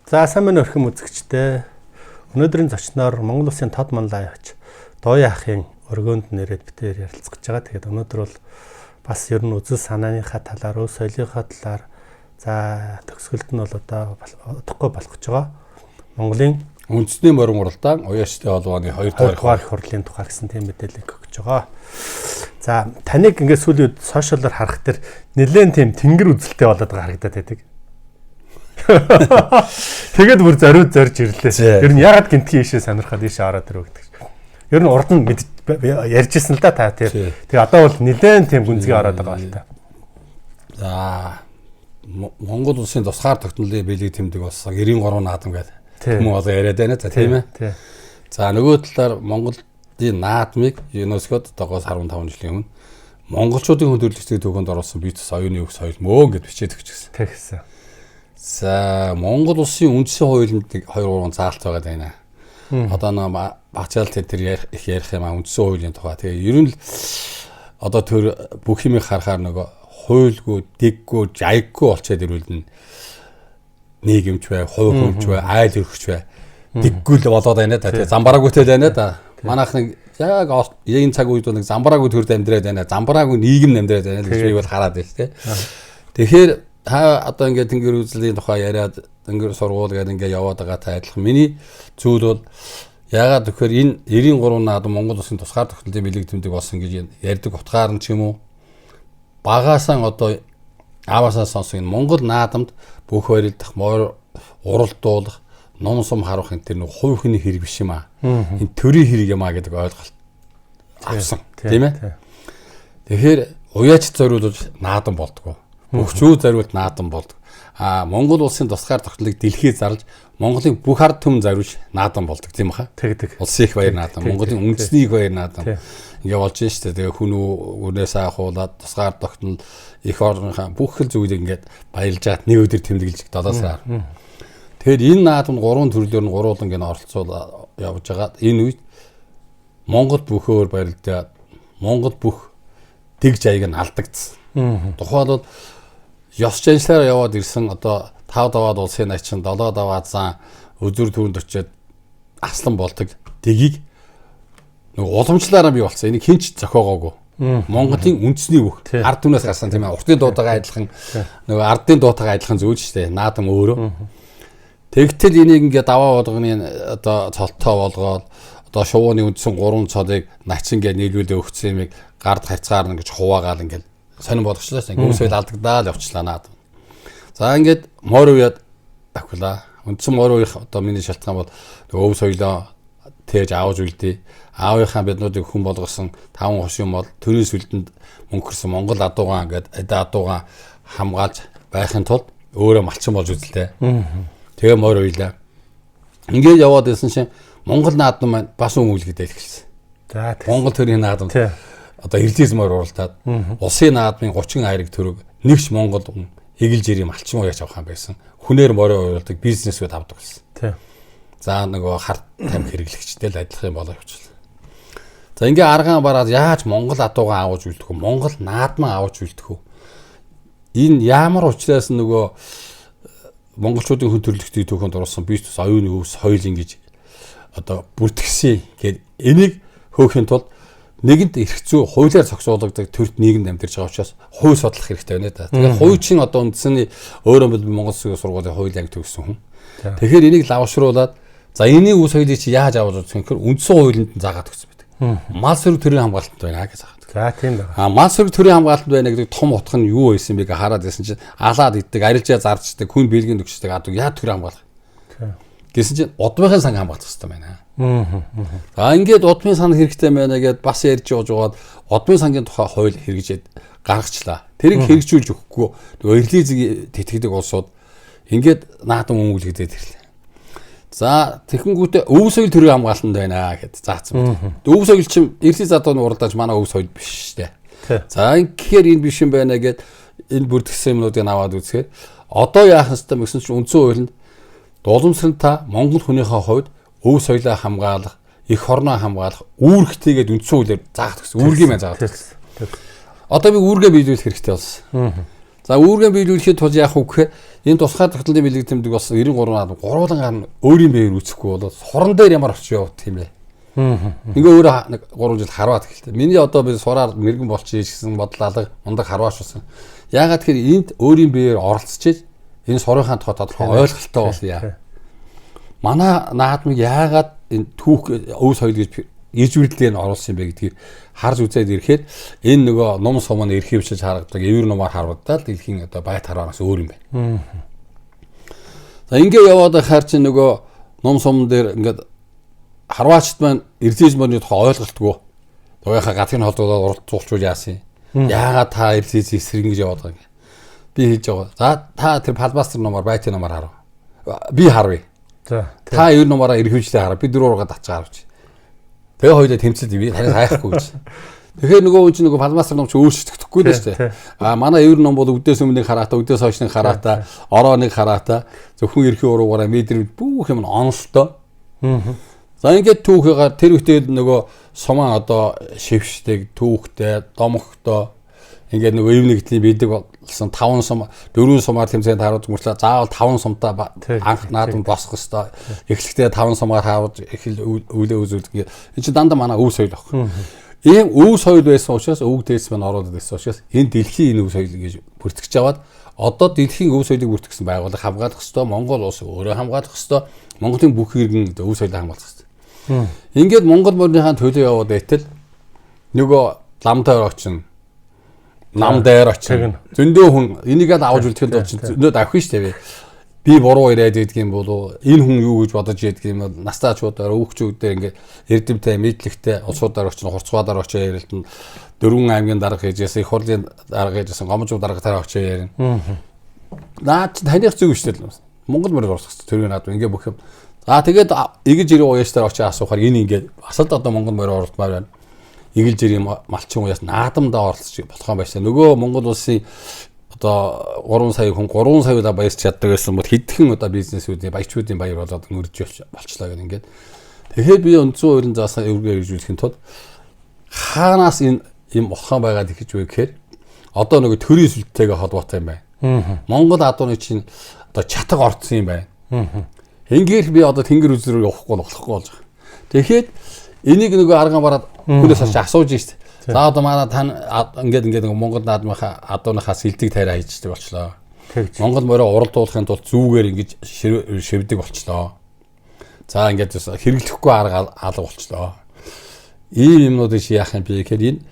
За сайн байна өрхөм үзэгчтэй. Өнөөдрийн зочноор Монгол Улсын тод манлай ягч Дууян ахын өргөөнд нэрээд битээр ярилцах гэж байгаа. Тэгэхээр өнөөдөр бол бас ер нь үзэл санааныхаа талаар, өв соёлынхаа талаар за төгсгөлд нь бол одоо удахгүй болох гэж байгаа. Монголын үндэсний морин уралдаан уяачтай холбооны 2 дугаар их хурлын тухай гэсэн тийм мэдээлэл өгч байгаа. За таныг ингээд сүүлийн үед сошиалаар харах тэр нэлээд тийм тэнгэр үзэлтэй болоод байгаа харагдаад байдаг. Тэгээд бүр зориуд зорж ирлээ. Ер нь ягаад гинтгий ийшээ сонирхоод ийшээ ороод ирв гэдэг. Ер нь урд нь ярьжсэн л да та тийм. Тэгээ одоо бол нэлээд тийм гүнзгий ороод байгаа л та. За Монгол улсын тусгаар тогтнолын биелэг тэмдэг болсон 93 наадам гэдэг. Хүмүүс одоо яриад байна за тийм ээ. За нөгөө талаар Монголын наадмыг ЮНЕСКОд одоо 15 жилийн өмнө монголчуудын хүндрэлтийн төвөнд оруулсан бие цэс оюуны өв соёл мөө гэд бичээд өгчихсэн. Тэгсэн. За Монгол улсын үндсэн хуулинд 2-3 заалт байгаа даа. Одоо нөө бачаал тэр их ярих юм үндсэн хуулийн тухай. Тэгээ ер нь л одоо тэр бүх юмыг харахаар нөгөө хуульгүй, дэггүй, жайггүй болчиход ирүүлнэ. Нийгэмч бай, хувь хүнч бай, айл өргөч бай. Дэггүй л болоод байна да. Тэгээ замбараагүйтэй байна да. Манайх нэг яг энэ цаг үед бол нэг замбараагүй төрд амьдраад байна. Замбараагүй нийгэм амьдраад байна гэж би бол хараад байна шүү дээ. Тэгэхээр одоо ингээд тэнгэр үзлийн тухай яриад тэнгэр сургууль гэдэг ингээд яваад байгаатай адилхан. Миний зүйл бол яагаад тэгэхээр энэ 93 наадам Монгол улсын тусгаар тогтнолын биелэг тэмдэг болсон гэж ярьдаг утгаар нь ч юм уу багаасаа одоо аваасаа сонсон энэ Монгол наадамд бүх барилдах, уралдуулах, ном сум харуулах энэ тэр нэг хувь хүний хэрэг биш юм аа. Энэ төрийн хэрэг юм аа гэдэг ойлголт авсан. Тийм ээ. Тэгэхээр уяач зориулж наадам болдгоо. Өгчөө зориулт наадам болдог. Монгол улсын тусгаар тогтнолыг дэлхийд зарлж Монголын бүх ард түмэн зориулж наадам болдог тийм баха. Тэгдэг. Улсын их баяр наадам, Монголын үндэсний их баяр наадам. Ингээ болж штэ. Тэгээ хүн үнээс ахуулаад тусгаар тогтнол их орнынхаа бүх хэл зүйлийг ингээд баярлжаад нэг өдөр тэмдэглэж 7 сар. Тэгэхээр энэ наадамд 3 төрлөөр нь гуруулан гэн оролцуул явж байгаа. Энэ үед Монгол бүхөөр баярлдаад Монгол бүх дэг жайг нь алдагдсан. Тухайн бол ёс жаншлаар яваад ирсэн одоо 5 даваад улсын начин 7 даваад зан өдөр түрүүнд очиод аслан болдог дэгийг нэг уламжлаараа бий болсон. Энийг хинч зохиогоогүй. Монголын үндэсний бүх ард түмнээс гарсан тийм ээ. Уртын дуутайгаа адилхан нөгөө ардын дуутайгаа адилхан зүйл шүү дээ. Наадам өөрөө. Тэгтэл энийг ингээ даваа болгоны одоо цолтоо болгоод одоо шувууны үндсэн 3 цолыг начин гээ нийлүүлээ өгсөн юмыг гард харьцаар ингэж хуваагаал ингээл сонирн болгочлаа. Ингээ үсэл алдагдаад явчлаа наадам. За ингээд морь уяад авхлаа. Үндсэн морь уяах одоо миний шалтгаан бол өв соёлоо тээж аавж үлдээ. Аавынхаа биднуудыг хүн болгосон 5 хос юм бол төрийн сүлдэнд мөнгөрсөн Монгол адуугаан гэдэг адуугаан хамгаалж байхын тулд өөрөө малчин болж үзлээ. Тэгээ морь уйлаа. Ингээд яваад ирсэн чинь Монгол наадам маань бас өмүүлгэдэй эхэлсэн. За Монгол төрийн наадам одоо эрлизмээр уралдаад улсын наадмын 30 хайрыг төрөг нэгч Монгол эгэлж ирийн малчин уяач авах юм байсан. Хүнээр морь уйлдаг бизнесүүд авдаг болсон. За нөгөө харт тамхи хэрэглэгчтэй л адилхан юм болоо явуулсан. За ингээ аргаан бараад яаж Монгол адуугаан аваж үлдэх вэ? Монгол наадмаа аваж үлдэх вэ? Энэ ямар учраас нөгөө монголчуудын хүн төрөлхтний төвхөнд орсон бие цэс оюуны өв соёл ингэж одоо бүртгэсэн гэд энийг хөөхин тулд нэгэнт эрх зүй хуулиар зохицуулагддаг төрөлт нийгэмд амьдарч байгаа учраас хууль судлах хэрэгтэй байна да. Тэгэхээр хуучин одоо үндэсний өөрөө Монгол Улсын сургуулийн хуулийн анги төгссөн хүн. Тэгэхээр энийг лавшруулад за энийг үе соёлыг чи яаж аваад үзэх гэхээр үндсэн хуулинд нь заагаад өгсөн байдаг. Мал сөрөг төрийн хамгаалтанд байна гэж заагаад. За тийм байна. Мал сөрөг төрийн хамгаалтанд байна гэдэг том утга нь юу байсан бэ гэж хараад байсан чинь алаад иддэг, арилжаа зарчдаг, хүн бэлгийн өгчдөг адуу яа төрийн хамгаалах. Гэсэн чинь удмынхын сан хамгаалах хэрэгтэй байна. За ингээд удмын сан хэрэгтэй байна гэдээ бас ярьж яваад удмын сангийн тухай хууль хэрэгжээд гаргачлаа. Тэрийг хэрэгжүүлж өгөхгүй нөгөө эрлизийг тэтгэдэг улсууд ингээд наадам өмүүлэгдээд ирлээ. За тэгэнгүүтээ өв соёл төрийн хамгаалтанд байна гэд заацсан. Өв соёл чинь эрлиз адууны уралдааж манай өв соёл биш шүү дээ. За ингэхээр энэ биш юм байна гэд энэ бүрдгсэн юмнуудыг аваад үзэхээр одоо яах ёстой гэсэн чинь үндсэн хуулинд дууламжлалтай Монгол хүнийхээ хувьд өв соёлоо хамгаалах, эх орноо хамгаалах, үүрэгтэйгээд үндсэн хуулиар заах гэсэн. Үүргийн мэн заах гэсэн. Одоо би үүргээ биелүүлэх хэрэгтэй болсон. За үүргээ биелүүлэхэд тул яах вэ гэхээр энэ тусгай тогтолцооны бэлэг тэмдэг бас 93 наад гурван гар өөрийн биеэр үүсэхгүй болоод суран дээр ямар очиж явах тийм ээ. Ингээ өөрөө нэг 3 жил харваад эхэллээ. Миний одоо би сураар мэрэгэн болчих гэсэн бодол алга мундаг харваач болсон. Яагаад тэгэхээр энд өөрийн биеэр оролцож энэ сурынхаа тодорхой ойлголттой болъё. Манай наадмыг яагаад энэ түүх өв соёл гэж ижвэрлэлээр нь оруулсан юм бэ гэдгийг харж үзээд ирэхэд энэ нөгөө ном сумын эрхивчилж харагдаг, эвэр номоор харагдаад дэлхийн одоо байт харваанаас өөр юм байна. За ингээ яваад хаар чи нөгөө ном сумн дээр ингээд харваачд маань эрдэнэс мөрний тухай ойлголтгүй. Тугийнхаа гадны холдуудаар уралцуулж яасан юм. Яагаад та эрдэнэс эсрэг гэж яваад байгаа юм. Би хийж байгаа. За та тэр палбастер номоор байт номоор харав. Би харвэ. За та эвэр номоороо эрхивчлээ харав. Би 4 ургаад атчаа харвч. Тэгээ хоёулаа тэмцэлд би танаас хайхгүй гэж. Тэгэхээр нөгөө үн чинь нөгөө палмастер ном чи өөрчлөгдөхгүй л шүү дээ. Манай эвэр ном бол үдээс өмнөний хараатаа, үдээс хойшны хараатаа, орооныг хараатаа, зөвхөн эрхийн уруугаараа мэдрэмж бүх юм онолтой. За ингээд түүхийгээр тэр үедээ нөгөө сумаа одоо шившдэг, түүхтэй, домогтой ингээд нөгөө эв нэгдлийн бидэг болсон 5 сум 4 сумаар тэмцээнд харуулж мөрчлөө заавал 5 сумтай анх наадам босох хэвээр эхлэхдээ 5 сумаар харуулж үлээ үзүүлдэг. Энэ чинь дандаа манай өв соёл баг. Ийм өв соёл байсан учраас өвөг дээдс маань ороод байсан учраас энэ дэлхийн энэ өв соёл гэж бүртгэж аваад одоо дэлхийн өв соёлыг бүртгэсэн байгууллага хамгаалах ёстой, Монгол улс өөрөө хамгаалах ёстой, Монголын бүх иргэн өв соёлыг хамгаалах ёстой. Ингээд Монгол морныхаа төлөө яваад байтал нөгөө ламтаар очино. Нам дээр очив. Зөндөө хүн энийгээ авч үлдэхэд бол зөндөө авах шүү дээ. Би буруу яриад байдаг юм болов энэ хүн юу гэж бодож яддаг юм бол настаачуудаар өөхчүүдээр ингээд эрдэмтэй мэдлэгтэй улсуудаар очиж хурцгаадаар очиж ярилтанд 4 аймгийн дарга хийжсэн, их хурлын дарга хийжсэн, гомжууд дарга тараа очиж ярина. Наад таних зүг шүү дээ. Монгол морь орох төрийн наад ингээд бүх юм. За тэгээд игэж ирээ уяастаар очиж асуухаар энэ ингээд асалд одоо Монгол морь орохмаар байна. Игэл жирийн малчин уяас наадамдаа оролцож болох юм байна. Нөгөө Монгол улсын одоо 3 сая хүн 3 сая баярч чаддаг байсан бол хэдхэн одоо бизнесүүдийн баячуудын баяр болоод өрж болчлаа гэх ингээд. Тэгэхээр би үндсэн хуулийн заасан эвргээ хэрэгжүүлэхийн тулд хаанаас энэ юм болох юм байгаад ихэж вэ гэхээр одоо нөгөө төрийн сүлжээтэйгээ холбоотой юм байна. Монгол адууны чинь одоо чатаг орцсон юм байна. Ингээд би одоо тэнгэр үзрээр явахгүй болохгүй болж байгаа. Тэгэхээр энийг нөгөө арган бараад хүнээс очиж асууж штэ. За одоо манай тань ингээд Монгол наадмынхаа адууныхаас сэлдэг тариа хийждэг болчлоо. Монгол морийг уралдуулахын тулд зүүгээр ингэж шивдэг болчлоо. За ингээд хэрэглэхгүй арга алга болчлоо. Ийм юмнуудыг яах юм бэ гэхээр энэ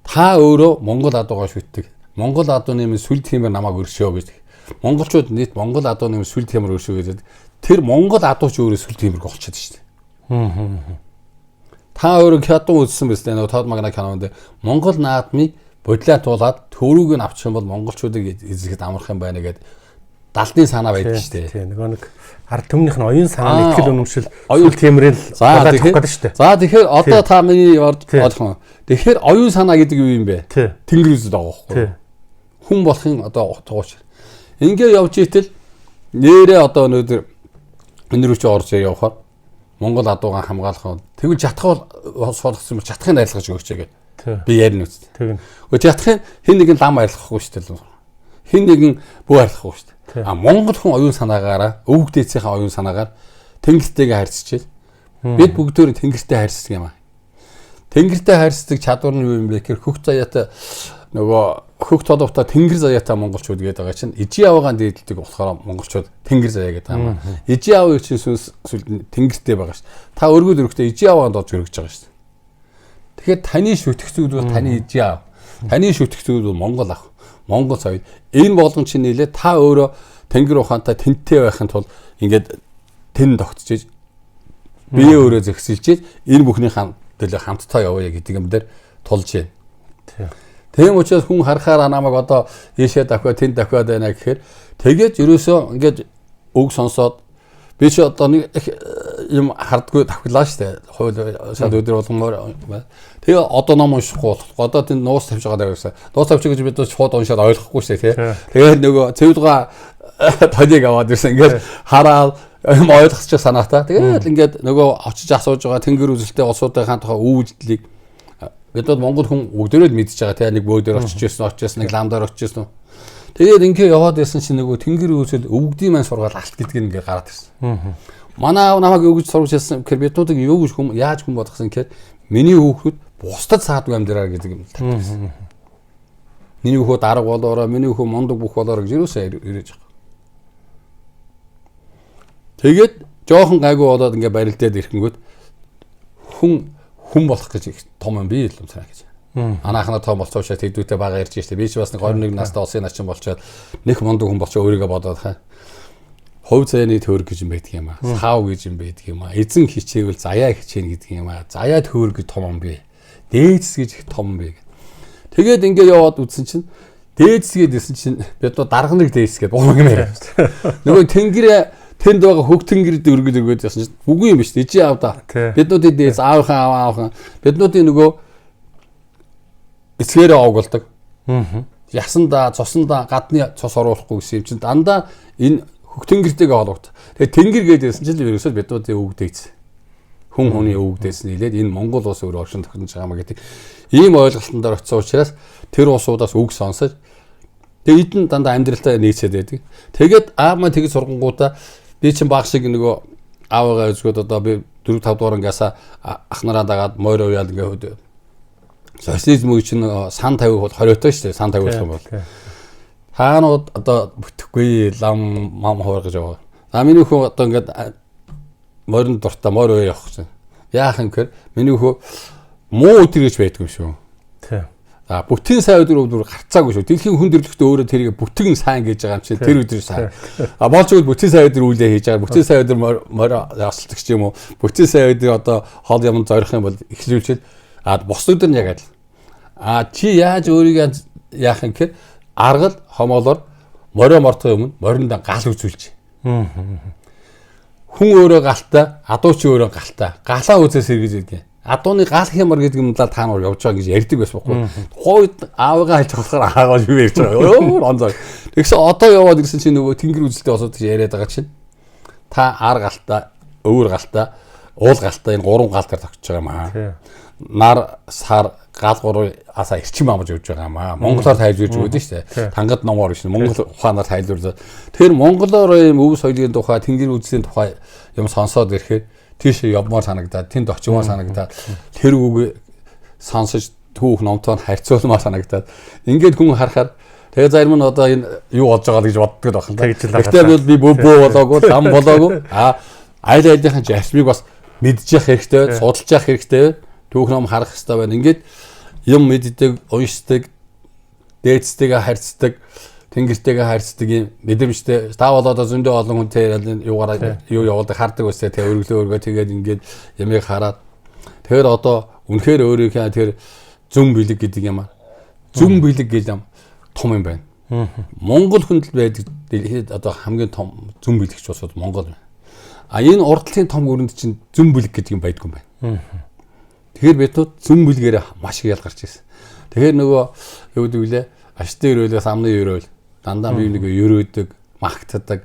та өөрөө Монгол адуугаа шүтдэг. Монгол адууны юм сүл тиймэр намайг өршөө гэдэг. Монголчууд нийт Монгол адууны юм сүл тиймэр өршөө гэдэг. Тэр Монгол адууч өөрөө сүл тиймэр болчиход штэ. Та өөрөө хятад үзсэн биз дээ. Тод магна кинонд Монгол наадмыг бодлоо туулаад төрүүг нь авчих юм бол монголчуудыг эзэхэд амрах юм байна гэд далдын санаа байдаг шүү дээ. Тийм нөгөө нэг ард түмнийх нь оюун санааны ихтгэл үнэмшил оюун тиймэрэл болоод явах гэдэг шүү дээ. За тэгэхээр одоо та миний ойлгох юм. Тэгэхээр оюун санаа гэдэг юу юм бэ? Тэнгэр үзэл байгаа байхгүй. Хүн болохын одоо утгууч. Ингээ явж итэл нэрээ одоо өнөөдөр энэ рүү чи орж явахаар Монгол адуугаа хамгаалах. Тэгвэл жатхал суулгасан юм жатхын арилгаж өгч яагаад. Би ярина үст. Тэгнь. Жатхын хэн нэгэн лам арилгахгүй шүү дээ. Хэн нэгэн бүү арилгахгүй шүү дээ. Монгол хүн оюун санаагаараа өвөг дээдсийнхээ оюун санаагаар тэнгэртэйгээ харьцчихэл. Бид бүгдөө тэнгэртэй харьцдаг юм аа. Тэнгэртэй харьцдаг чадвар нь юу юм бэ гэхээр хөх заяатай нөгөө хөх толготой тэнгэр заяатай монголчууд гэдэг байгаа чинь ижи аваагаан дээдэлдэг болохоор монголчууд тэнгэр заяа гэдэг юм. Ижи аваа чинь сүнс тэнгэртэй байгаа шүү. Та өргөд өргөдөө ижи аваанд орж өргөж байгаа шүү. Тэгэхээр таны шүтгэцүүд бол таны ижи аав. Таны шүтгэцүүд бол Монгол ах. Монгол соёл. Энэ болгон чинь нэлээ та өөрөө тэнгэр ухаантай тэнтэй байхын тулд ингээд тэн тогтчихж бие өөрөө зэгсэлж энэ бүхний хамтдаа явъя гэдэг юм дээр тулж байна. Тийм учраас хүн харахаар намайг одоо ийшээ давхиа тэнд давхиад байна гэхээр тэгээд ерөөсөө ингээд үг сонсоод би чи одоо нэг юм хардггүй давхилаа штэ. Хууль шал өдөр болгомоор. Тэгээ одоо ном уншихгүй болох. Одоо тэнд нуус тавьж байгаа даа. Нуус тавьж гэж бид шууд уншаад ойлгохгүй штэ тий. Тэгээд нөгөө цэвэлга тодыг аваад ирсэн ингээд хараад юм ойлгосч санаатай. Тэгээд ингээд нөгөө очиж асууж байгаа тэнгэр үзэлтэй улсуудынхаа тухай үйлдэлийг бид Монгол хүн бүгдээрээ мэдж байгаа тий. Нэг бөөдөр очиж ирсэн, нэг ламдаар очиж ирсэн. Тэгээд ингээ яваад байсан чинь нөгөө тэнгэр үүсэл өвгдийн маань сургаал алт гэдэг нь ингээ гараад ирсэн. Манай аав намайг өвгөж сургаж хэлсэн гэхээр биднүүдийг юу гэж яаж хүн бодгосон гэхээр миний хүүхдүүд бусдад саадгүй амьдраа гэдэг юм татсан. Миний хүүхд арга болоороо, миний хүүхд мундаг бүх болоороо гэж юусаа ирээж байгаа. Тэгээд жоохон гайгүй болоод ингээ барилдаад ирэнгүүт хүн болох гэж том юм би л юм санаа гэж. Анаахнаа том болцоочоо тэдүүтэй бага ирж штэ. Би ч бас нэг 21 настай улсын начин болчоод нэг мундаг хүн болчоо өөрийгөө бодоод хаа. Хувь заяаны төвөрг гэж юм байдаг юм аа. Саав гэж юм байдаг юм аа. Эзэн хичээвэл заяа хичээнэ гэдэг юм аа. Заяа төвөрг гэж том юм бэ. Дээдс гэж их том юм бэ. Тэгээд ингээ яваад үзсэн чинь дээдс гэдсэн чинь бид нар дарганыг дээдс гэдэг богоо юм яриа. Нөгөө тэнгэрээ тэнд байгаа хөг тэнгэрд өргөд өргөд ясан чинь үгүй юм биш. Ижи аавда. Биднүүдийн дээдс аавхан. Биднүүдийн нөгөө эцгээрээ овголдог. Ясандаа, цусандаа гадны цус оруулахгүй гэсэн юм чинь дандаа энэ хөг тэнгэртэйгээ холбогд. Тэгээ тэнгэр гэдээсэн чинь ерөөсөө биднүүдийн өвгдээц. Хүн хүний өвгдээс нийлээд энэ Монгол улс өөрөө оршин тохирч байгаа маа гэдэг ийм ойлголтонд очсон учраас тэр улсуудаас үг сонсож тэгээд эдэн дандаа амьдралтай нийцээд байдаг. Тэгээд аав маань тэгж сургангуудаа би чинь баг шиг нөгөө аавгаа үзгөөд одоо би 4 5 дугаар ангиасаа ах нараа дагаад морь уяад ингээд социализм үе чинь сан 50 бол 20-той шүү дээ. Сан 50 болох юм бол. Хаанууд одоо бүтэхгүй лам мам хоор гэж яваа. Миний хүү одоо ингээд морин дуртай морь уу явах чинь. Яах юм гэхээр миний хүү муу өдөр гэж байдгүй шүү. Тийм. Бүтэн сайн өдөр гарцаагүй шүү. Дэлхийн хүн төрлөختөө өөрөө тэрийг бүтэн сайн гэж байгаа юм чинь тэр өдөр сайн. Болж игэл бүтэн сайн өдөр үйлээ хийж байгаа. Бүтэн сайн өдөр морь ясалдаг ч юм уу. Бүтэн сайн өдөр одоо хоол юм зорих юм бол ихлүүлчихэд бос өдөр нь яг адил. Чи яаж өөрийгөө яах юм гэхээр аргал хомоолоор морио мортох юм мориндаа гал үзүүлж. Хүн өөрөө галтай, адуу ч өөрөө галтай. Галаа үзээс сэргэж идэг. Адууны гал хямар гэдэг юм даа та нар явж байгаа гэж ярьдаг байсан байхгүй. Хойд аавыгаа хэлж болохоор аагаа юу ярьж байгаа. Өө онцоо. Тэгсэн одоо яваад ирсэн чинь нөгөө тэнгэр үзэлтэй босоод яриад байгаа чинь та ар галтай, өвөр галтай, уул галтай энэ гурван галтаар тогтож байгаа юм аа. Нар сар гал гурван асаа эрчим амж өгж байгаа юм аа. Монголоор тайлбарж өгдөө шүү дээ. Тангад номоор биш Монгол ухаанаар тайлбарлаад тэр монголоор юм өв соёлын тухай, тэнгэр үзлийн тухай юм сонсоод ирэхээр тийш явмаар санагдаад, тэнд очимоор санагдаад, тэр үг сонсож түүх номтойн харьцуулмаар санагдаад ингээд хүн харахаар тэгээ зарим нь одоо энэ юу болж байгаа гэж боддог байх л да. Гэхдээ би бөө болоогүй, зам болоогүй. Айл айлынхаа зарчмыг бас мэдчих хэрэгтэй, судалж явах хэрэгтэй. Түүх ном харах хэрэгтэй байна. Ингээд юм мэддэг, уншдаг, дээдстэйгээ харьцдаг, тэнгэртэйгээ харьцдаг юм мэдрэмжтэй. Та бол одоо зөндөө олон хүнтэй юугаар юу явуулдаг хардаг үстэй тэгээ өргөлөө тэгээд ингээд ямыг хараад тэгэхээр одоо үнэхээр өөрийнхөө тэр зүн бэлэг гэдэг юм аа. Зүн бэлэг гэж юм том юм байна. Монгол хүнд л байдаг дэлхийд одоо хамгийн том зүн бэлэгч бас Монгол байна. Энэ урдлын том өрөнд чинь зүн бэлэг гэдэг юм байдгүй юм байна. Тэгэхээр биднүүд зүн бэлгээр маш их ялгарч ирсэн. Тэгэхээр нөгөө юу гэдэг вүлээ аштай өрөөлөөс амны өрөөл дандаа бие нэг өрөөдөг, магтдаг.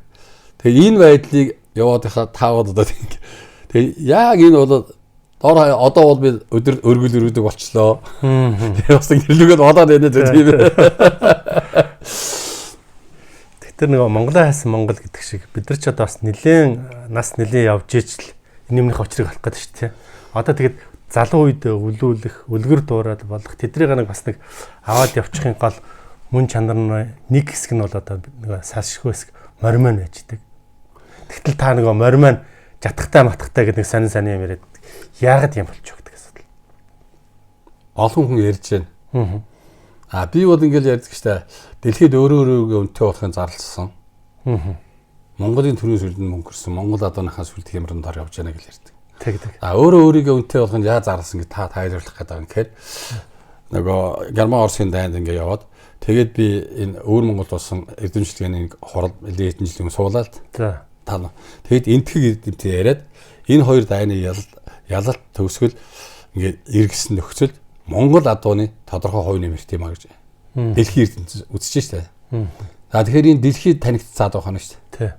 Тэгээ энэ байдлыг яваад байхад таавал одоо тэгээ яг энэ бол одоо бол би өдөр өргөл өргөдөг болчлоо. Тэгээ бас гэрлүүгээд болоод байна тийм ээ. Тэр нөгөө Монголоо хайсан Монгол гэдэг шиг бид нар ч одоо бас нэлээд нас нэлээд явж ижил энэ юмных очрыг олох гэдэг шүү дээ. Одоо тэгээд залуу үед өлүүлэх, үлгэр дуурайд болох тэднийг нэг бас нэг аваад явчихын гол мөн чанар нэг хэсэг нь бол одоо нэг сашгүй хэсэг морь маань байждаг. Тэгтэл та нөгөө морь маань жатахтай матахтай гэдэг нэг сонин юм яриад яагаад юм болчих вэ гэдэг асуудал. Олон хүн ярьж байна. Би бол ингээл ярьдаг штэ. Дэлхийд өөрөө өнтэй болохын зарлсан. Монголын төрийн сүлд нь мөнгөрсөн. Монгол адууныхаа сүлд хямранд дор явж байна гэж ярьдаг. Тэгдэг. Өөрөө өөрийгөө өнтэй болохын яа зарласан гэж та тайлбарлах гэдэг юм гэхээр нөгөө Герман Орсын дайнд ингээ яваад тэгээд би энэ өвөр Монголд болсон эрдэмчлэгийн хурал элитэн жилийн суулаад таа. Тэгэд энтгэг эрдэмтэй яриад энэ хоёр дайны ялалт төгсгөл ингээ эргэсэн нөхцөл Монгол адууны тодорхой хувь нэмэрт юм а гэж дэлхийн эрдэмтэд үзэж штэ. За тэгэхээр энэ дэлхийд танигдцаад байгаа нь штэ. Тий.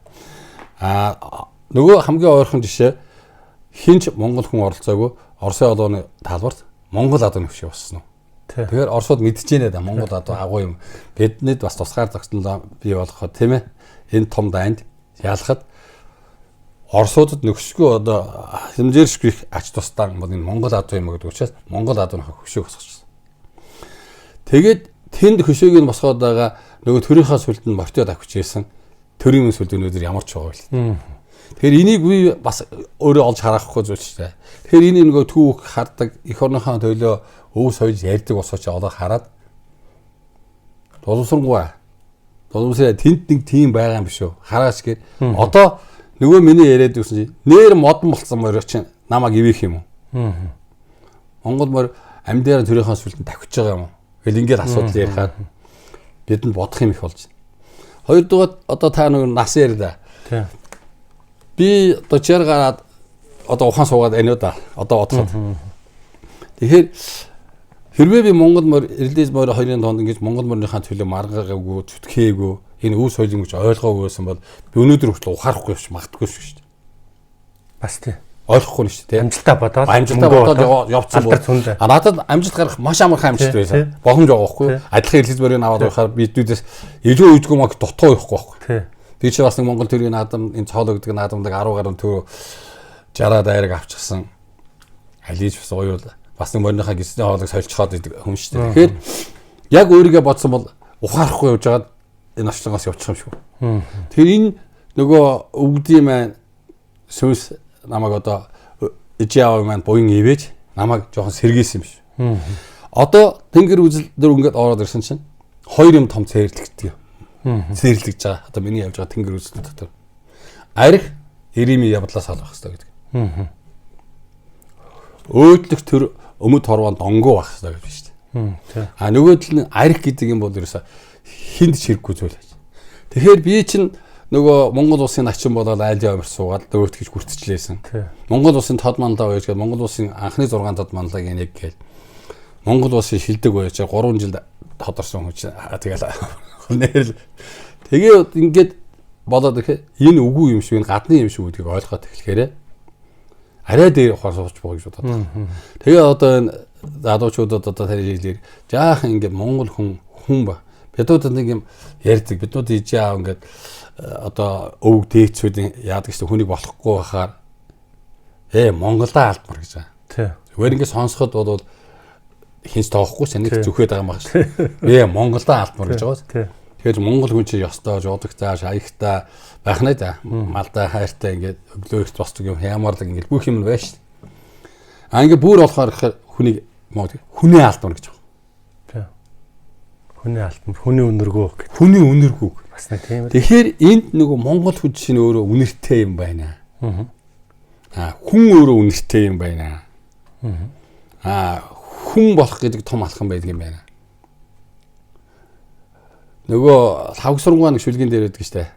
Нөгөө хамгийн ойрхон жишээ хинч Монгол хүн оролцоогүй Оросын одооны талбарт Монгол адууны хөшөө болсон нь. Тэгэхээр Оросууд мэдчихээнэ да Монгол одоо агуу юм. Биднийд бас тусгаар зохицол бий болгоход тийм ээ. Энэ том дайнд ялахад Оросуудад нөхшгүй одоо хэмжээршгүй ач тустай бол энэ Монгол адуу юм гэдэг учраас Монгол адууныхаа хөшөөг босгочихсон. Тэгээд тэнд хөшөөг нь босгоод байгаа нөгөө төрийнхаа сүлд нь мортиод авч ирсэн. Төрийн сүлд өнөөдөр ямар ч байгаа вэ? Тэгэхээр энийг би бас өөрөө олж харахгүй зүйл ч дээ. Тэгэхээр энэ нөгөө түүх хардаг эх орныхаа төлөө өв соёл ярьдаг босооч одоо хараад боловсронгуй. Боловсроо тэнд нэг тийм байгаа юм биш үү? Хараач гээд одоо нөгөө миний яриад гэсэн чинь нэр модон болсон морь чинь намайг ивэх юм уу? Монгол морь амьдаар төрийнхөө сүлдэн тавьчих байгаа юм уу? Тэгэл ингээд асуудал ярихаар бидэнд бодох юм их болж байна. Хоёрдугаар одоо та нөгөө нас ярьда. Тийм. Би одоо чаар гараад одоо ухаан суугаад байна уу да. Одоо бодоход. Тэгэхээр хэрвээ би Монгол морь эрлээс морь хоёрын донд ингэж Монгол морьныхаа төлөө маргаагүй зүтгээгүй энэ үе соёлын гэж ойлгоогүй байсан бол би өнөөдөр хүртэл ухаарахгүй биш магтгүй шүү дээ. Бас тий. Ойлгохгүй нь шүү дээ. Амжилтаа бодоод явцсан бол. Надад амжилт гарах маш амархан амжилт байсан. Боломж байгаа байхгүй юу? Адилхан эрлээс морийг аваад байхаар биднээс илүү үйдгүй маг дутуу явахгүй байхгүй. Тий. Би чи бас нэг Монгол төрийн наадам энэ цоолоо гэдэг наадамдаг 10 гаруй төр 60 дайраг авчихсан. Алиж бас уюул бас нэг морийнхаа гисний хоолыг сольцоход идэг хүн шүү дээ. Тэгэхээр яг өөрийгөө бодсон бол ухаарахгүй явж байгаад энэ очлонгоос явчих юм шүү. Тэр энэ нөгөө өвгдийн маань сүнс намайг одоо ижаав маань буян ивэж намайг жоохон сэргээсэн юм шүү. Одоо тэнгэр үзэл дөр ингээд ороод ирсэн чинь хоёр юм том цээрлэгддэг. Цээрлэгж байгаа. Одоо миний явж байгаа тэнгэр үзэл дотор. Арх эримийн явдлаас олох хэрэгтэй гэдэг. Өөдлөх төр өмд хорвоон донгоо байх хэрэгтэй гэж байна шүү дээ. Нөгөөдөл нь арх гэдэг юм бол ерөөсө хинд чирэггүй зүйл байж. Тэгэхээр би чинь нөгөө Монгол улсын начин болоод айлын өмөр суугаад өөрт гэж хүртчихлээсэн. Монгол улсын тод манлаа байж гээд Монгол улсын анхны 6 тод манлааг нэг гээл. Монгол улсын шилдэг байж 3 жил тодорсон хүн тэгэл нэрл. Тэгээ ингээд болоод ирэхэд энэ үгүй юм шиг энэ гадны юм шиг гэдгийг ойлгоод эхлэхээр арай дээр ухаар сууж байгаа гэж бодоод. Тэгээ одоо энэ залуучуудад одоо тарилэр жаахан ингээд монгол хүн ба. Бидүүд нэг юм ярьдаг. Бидүүд ижээ аав ингээд одоо өвөг дээцүүдийн яадаг гэсэн хүнийг болохгүй байхаар Монголдаа алдмар гэж байгаа. Тий. Зүгээр ингээд сонсоход бол хинч тоохгүй саниг зүхээд байгаа юм байна шүү. Монголдаа алдмар гэж байгаа. Тий. Тэгэхээр монгол хүн чинь ёстой жуудагтаа шаягтаа байх нэ да. Малдаа хайртай ингээд өглөөрт босдог юм хямаарлаг ингээд бүх юм байна шүү. Ингээд бүр болохоор хүнийг хүнээ алдмар гэж байгаа. Тий. Хүний алдмар, хүний үнэргөө гэх. Хүний үнэргөө бас нэг тийм. Тэгэхээр энд нөгөө монгол хүн чинь өөрөө үнэртэй юм байна. Хүн өөрөө үнэртэй юм байна. Хүн болох гэдэг том алхам байдаг юм байна. Нөгөө лавгсургуун нэг шүлгэн дээр байдаг штэ.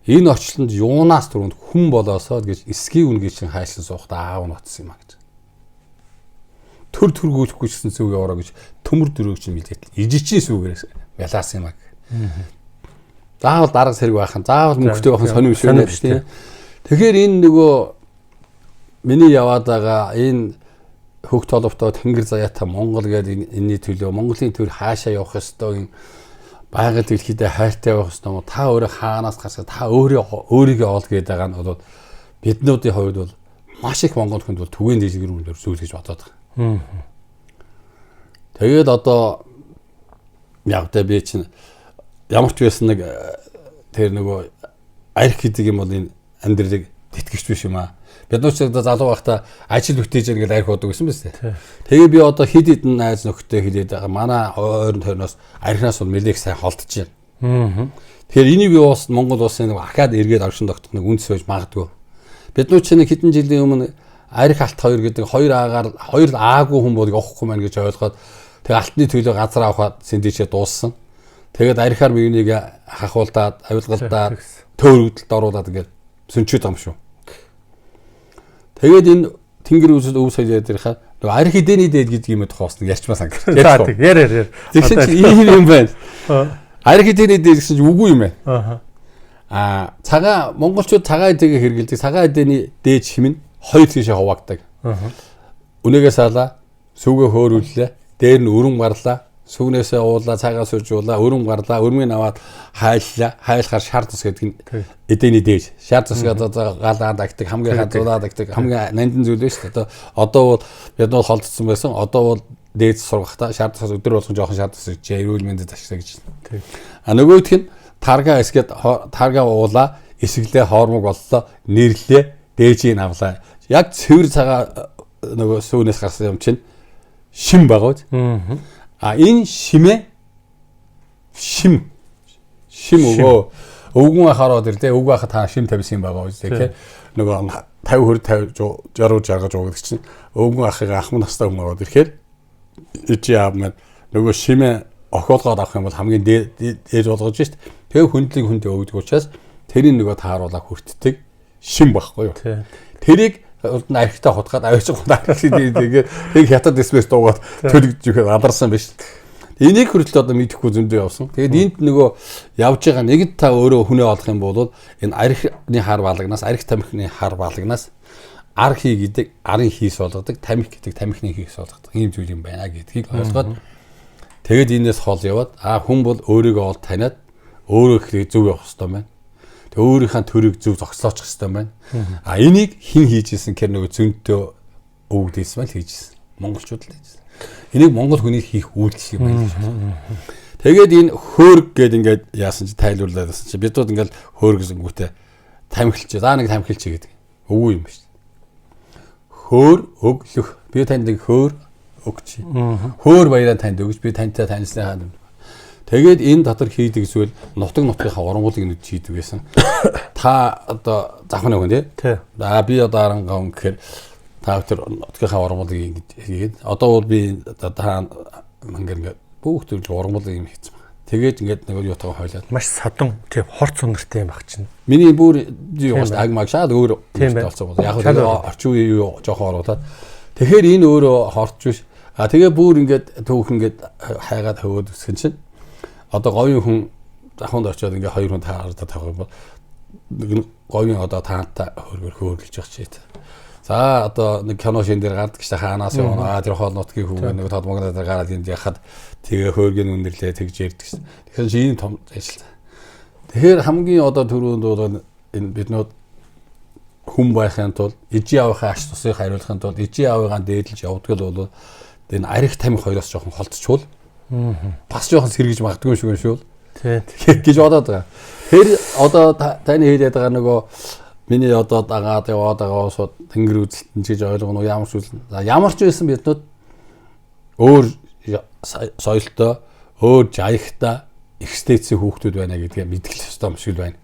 Энэ орчлонд юунаас түрүүнд хүн болоосоо гэж эсгийн үнгээ чинь хайшин суухтаа аав нь утсан юм а гэж. Төр төргүүлэхгүй гэсэн зүг яваа гэж төмөр дөрөв чинь мэдээд ижичийн сүгээрээс ялаасан юм а. Заавал дарга сэрэг байхын, заавал мөнгөтэй байхын сонирм биш үү тийм. Тэгэхээр энэ нөгөө миний яваад байгаа энэ хөх толовтой тэнгэр заяатай Монгол гэдэг энэний төлөө Монголын төр хаашаа явах ёстой байгаль дэлхийдээ хайртай байх ёстой юм. Та өөрөө хаанаас гарсаа та өөрийгөө ол гэдэг байгаа нь бол биднүүдийн хувьд бол маш их монгол хүнд бол түгээн дэлгэрүүлэр зүйл гэж бодоод байгаа. Тэгээд одоо явдаа би чинь ямар ч байсан нэг тэр нөгөө арх гэдэг юм бол энэ амьдралыг тэтгэж биш юм аа. Бид нууц одоо залуу байхдаа ажил бүтээж ингээд арх уудаг гэсэн биз дээ. Тэгээ би одоо хэд хэдэн найз нөхдөд хэлээд байгаа. Манай ойрон тойрноос архинаас бол нэлээх сайн холдож байна. Тэгэхээр энийг би уус Монгол улсын нэг ахаад эргээд оршин тогтох нэг үндэс байж магадгүй. Бид нууц нэг хэдэн жилийн өмнө арх алт 2 гэдэг 2 аагаар 2 аагүй хүн болыг авахгүй маань гэж ойлгоод тэгээ алтны төлөө газар авахад сэндэчээ дууссан. Тэгээд архаар биенийг хахуулдаад, авилгалдаад, төөрөгдөлд оруулаад ингээд сүнчээд байгаа юм шүү. Тэгээд энэ тэнгэр үзэл өв соёл яриад ирэх нөгөө арх эдэний дээд гэдэг юм тухайс нэг ярьчмаа сан гэж. Яар. Тэгсэн чинь ийм юм байна. Арх эдэний дээд гэсэн чинь үгүй юм байна. Цагаан монголчууд цагаан эдэгээ хэрэгэлдэг. Цагаан эдэний дээд шим нь хоёр тийшээ хуваагддаг. Үнэгээ саалаа, сүвгээ хөөрүүллээ. дээр нь өрөм гарлаа. Сүүнээсээ уулаа, цагаас уржуулаа, өрөм гарлаа, өрмийг аваад хайллаа. Хайлахаар шар тус гэдэг нь эдэний дээж. Шар тус гэдэг галаад агтдаг, хамгийн хазуулаад агтдаг, хамгийн нандин зүйл биш үү? Одоо бол бид бол холдсон байсан. Одоо бол дээд сургахтаа шар тус өдөр болгон жоохон шар тус гэж эрүүл мэндэд ашиглаа гэж. А нөгөөх нь тарга эсгээд тарга уулаа, эсгэлээ хоормог боллоо, нэрлээ, дээжийг авлаа. Яг цэвэр цагаа нөгөө сүүнээс гарсан юм чинь шим багууд. А энэ шим өгөө өвгөн ахараад ирдэ өвгөн ахад та шим тавьсан байгаа үстэй тий нөгөө 50 20 50 60 уудаг чинь өвгөн ахыг ахмад настай хүн аваад ирэхээр ичи аамад нөгөө шимээ охиолгоод авах юм бол хамгийн дээд болгож шít тэг хүндлийг хүндээ өгдөг учраас тэрийг нөгөө тааруулаа хүртдэг шим багхгүй юу тэрийг архитаа хутгаад аваач тэгээд тэг хятад эсмэс дуугаад төлөгдөж ихэд аларсан биш. Энийг хүртэл одоо мэдэхгүй зөндөө явсан. Тэгээд энд нөгөө явж байгаа нэгд та өөрөө хүнээ олох юм бол энэ архины хар балагнаас арх тамхины хар балагнаас ар хий гэдэг арын хийс болгодог, тамхи гэдэг тамхины хийс болгодог. Ийм зүйл юм байна гэдгийг ойлгоод тэгээд энэс хол яваад хүн бол өөрийгөө олд таниад өөрөө хэрэг зөв явах хэрэгтэй байна. Тэг өөрийнхөө төрийг зөв зогсоолчих хэрэгтэй байна. Энийг хэн хийж исэн гэхээр нөгөө зөнтөө өвгдээсэн байл хийжсэн. Монголчууд л хийжсэн. Энийг монгол хүний хийх үйлдэл юм байна. Тэгээд энэ хөөрг гэдэг ингээд яасан чи тайлбарлаад байсан чи бидүүд ингээд хөөрг гэсэнгүүтээ тамхилч. За нэг тамхилч гэдэг. Өвөө юм биш. Хөөр өглөх. Би танд нэг хөөр өгч. Хөөр баяраа танд өгч би тантай танилцсны хаана. Тэгээд энэ дотор хийдэг зүйл нутгийнхаа урангуулыг нэг хийдэг байсан. Та одоо завхны хүн тий. Би одоо арангаа хүн гэхээр та тэр нутгийнхаа урангуулыг ингэж хийгээд одоо бол би та ингээд бүх төрлийн урангуулыг юм хийсэн байна. Тэгээд ингээд нэг юутайгаа хойлоод маш садан тий хорц үнэртэй юм баг чинь. Миний бүр юугаас агмаг шаад өөр болсон бол яг орчин үеийн юу жоохон оруулаад тэгэхээр энэ өөрөө хорч биш. Тэгээ бүр ингээд түүх ингээд хайгаад хөвөөд өсгөн чинь одоо говийн хүн заханд очиод ингээ хоёр хүн таараад тавих юм бол нэг говийн одоо таантай хөөргөлж явах чийт. За одоо нэг кино шин дээр гардаг ч хаанаас яваа тэр хоол нутгийн хүүгээ нэг тод магнаа дээр гараад энд яхад тэгээ хөөргийн үндэрлээ тэгж ярьдаг шин. Тэгэхээр ийм том ажил. Тэгэхээр хамгийн одоо түрүүнд бол энэ биднүүд хүн байхын тулд ижи авахын аш тусыг хариулахын тулд ижи аваагаа дээдлж явдаг л бол энэ арх тамхи хоёроос жоохон холдчихвол бас жоохон сэргийж магадгүй шүү шүү. Тий. Гэж бодоод байгаа. Тэр одоо таны хэлээд байгаа нөгөө миний одоо дагаад яваад байгаа усууд тэнгэр үзэлтэн гэж ойлгоно ямар ч үйл. За ямар ч байсан биднүүд өөр соёлтой, өөр жаягтай экстецийн хүүхдүүд байна гэдгээ мэдгэл ёстой юм шиг байна.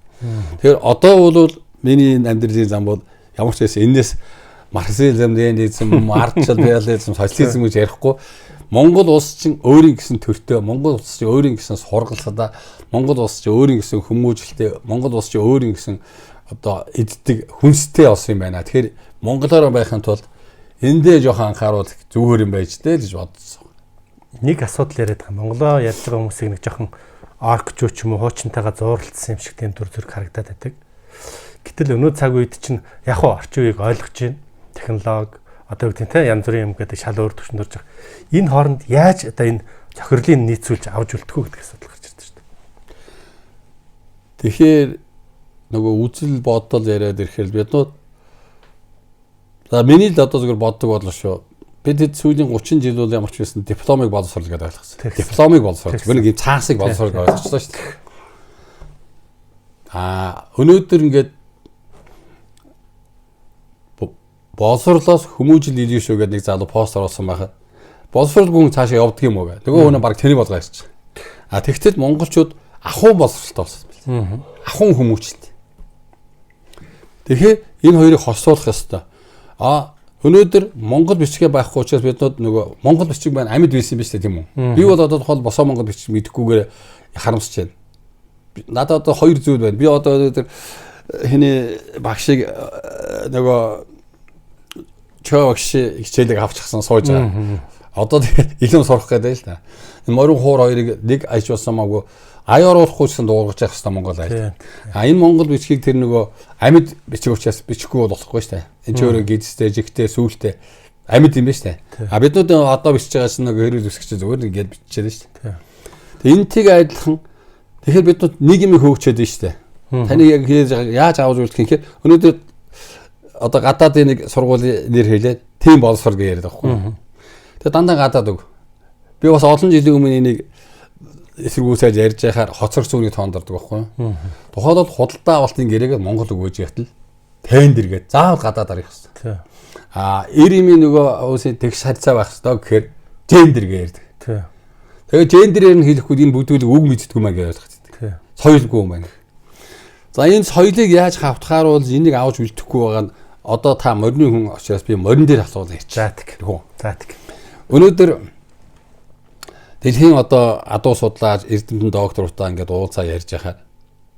Тэгэхээр одоо бол миний амьдралын зам бол ямар ч байсан энэс марксизм, ленинизм, марксизм, реализм, социализм гэж ярихгүй Монгол улс чинь өөрийн гэсэн төртөө, Монгол улс чинь өөрийн гэсэн сургалцаа, Монгол улс чинь өөрийн гэсэн хүмүүжлэлтэй, Монгол улс чинь өөрийн гэсэн одоо эддэг хүнстэй улс юм байна. Тэгэхээр монголоор байхын тулд эндээ жоохон анхааруул зүгээр юм байж дээ гэж бодсон. Нэг асуудал яриад байгаа. Монголоо ярьж байгаа хүмүүсийг нэг жоохон аркчуу ч юм уу хуучинтайгаа зууралцсан юм шиг тийм төр зүрх харагдаад байдаг. Гэтэл өнөө цаг үед чинь яг хуу орчин үеийг ойлгож байна. Технологи одоо үгтэй те янз бүрийн юм гэдэг шал өөр төвшөнд орж байгаа. Энэ хооронд яаж одоо энэ цохирлын нийцүүлж авч үлдэх үү гэдэг асуудал гарч ирдэг шүү дээ. Тэгэхээр нөгөө үзэл бодол яриад ирэхээр биднүүд за миний л одоо зүгээр боддог бодлоо шүү. Бид хэд сүүлийн 30 жил бол ямар ч байсан дипломыг боловсруулах гэдэг ойлгосон. Дипломыг боловсруулах. Би нэг юм цаасыг боловсруулах ойлгочихлоо шүү дээ. Өнөөдөр ингээд боловсруулаас хүмүүжил илүү шүү гэдэг нэг залуу пост оруулсан байхад боловсруулгүй хүн цаашаа явдаг юм уу гэ. Нөгөө хүн баг тэрийг болгоо ярьчих. Тэгтэл монголчууд ахуй боловсралтай болсон. Ахуй хүмүүжил. Тэгэхээр энэ хоёрыг хосуулах ёстой. Өнөөдөр монгол бичгээ байхгүй учраас биднүүд нөгөө монгол бичиг байна амьд байсан биз дээ тийм үү? Би бол одоо тухайл босоо монгол бичиг мэдэхгүйгээр харамсаж байна. Надад одоо хоёр зүйл байна. Би одоо өнөөдөр хэний багшиг нөгөө чавагш хичээлийг авчихсан сууж байгаа. Одоо тэгээд илэм сурах гэдэг л да. Энэ морин хуур хоёрыг нэг аж болсомаагүй аяар уурахгүйсэн дуулгаж явах хэрэгтэй Монгол айлт. Энэ монгол бичгийг тэр нөгөө амьд бичиг учраас бичихгүй болохгүй шүү дээ. Энэ ч өөрөө гидстэй, жигтэй, сүүлтэй Амьд юм ба штэ. А биднүүд одоо бичиж байгаа чинь нэг хэрүүл үсгч зүгээр ингээд биччихээд штэ. Тэгээ энтиг адилхан тэгэхээр биднүүд нэг юм хөөгчээд штэ. Таны яг яаж авч үлдэх юм хэрэг өнөөдөр одоо гадаадын нэг сургуулийн нэр хэлээд тийм боловсрол гэж яриад байхгүй. Тэгээ дандаа гадаад өг. Би бас олон жилийн өмнө энийг эсэргүүцээж ярьж байхаар хоцрог зүүний тоondордог байхгүй. Тухайд бол худалдаа авалтын гэрээгээ Монгол өгөөж ятал тендер гээд заавал гадаадаар явах хэрэгтэй. Ирэмийн нөгөө уусын тэгш харьцаа байх хэрэгтэй гэхээр гендер гэж ярьдаг. Тэгээ гендерээр нь хэлэхгүй энэ бүдүүлэг үг мэддэггүй маа гэж ойлгох хэрэгтэй. Соёлгүй юм байна. За энэ соёлыг яаж хавтахаар бол энийг авч үлдэхгүй байгаа нь одоо та морины хүн учраас би морин дээр асуулаа ярьчих. Заатик. Өнөөдөр дэлхийн одоо адуу судлаач эрдэмтэн докторуудаа ингээд уулзаа ярьж байхад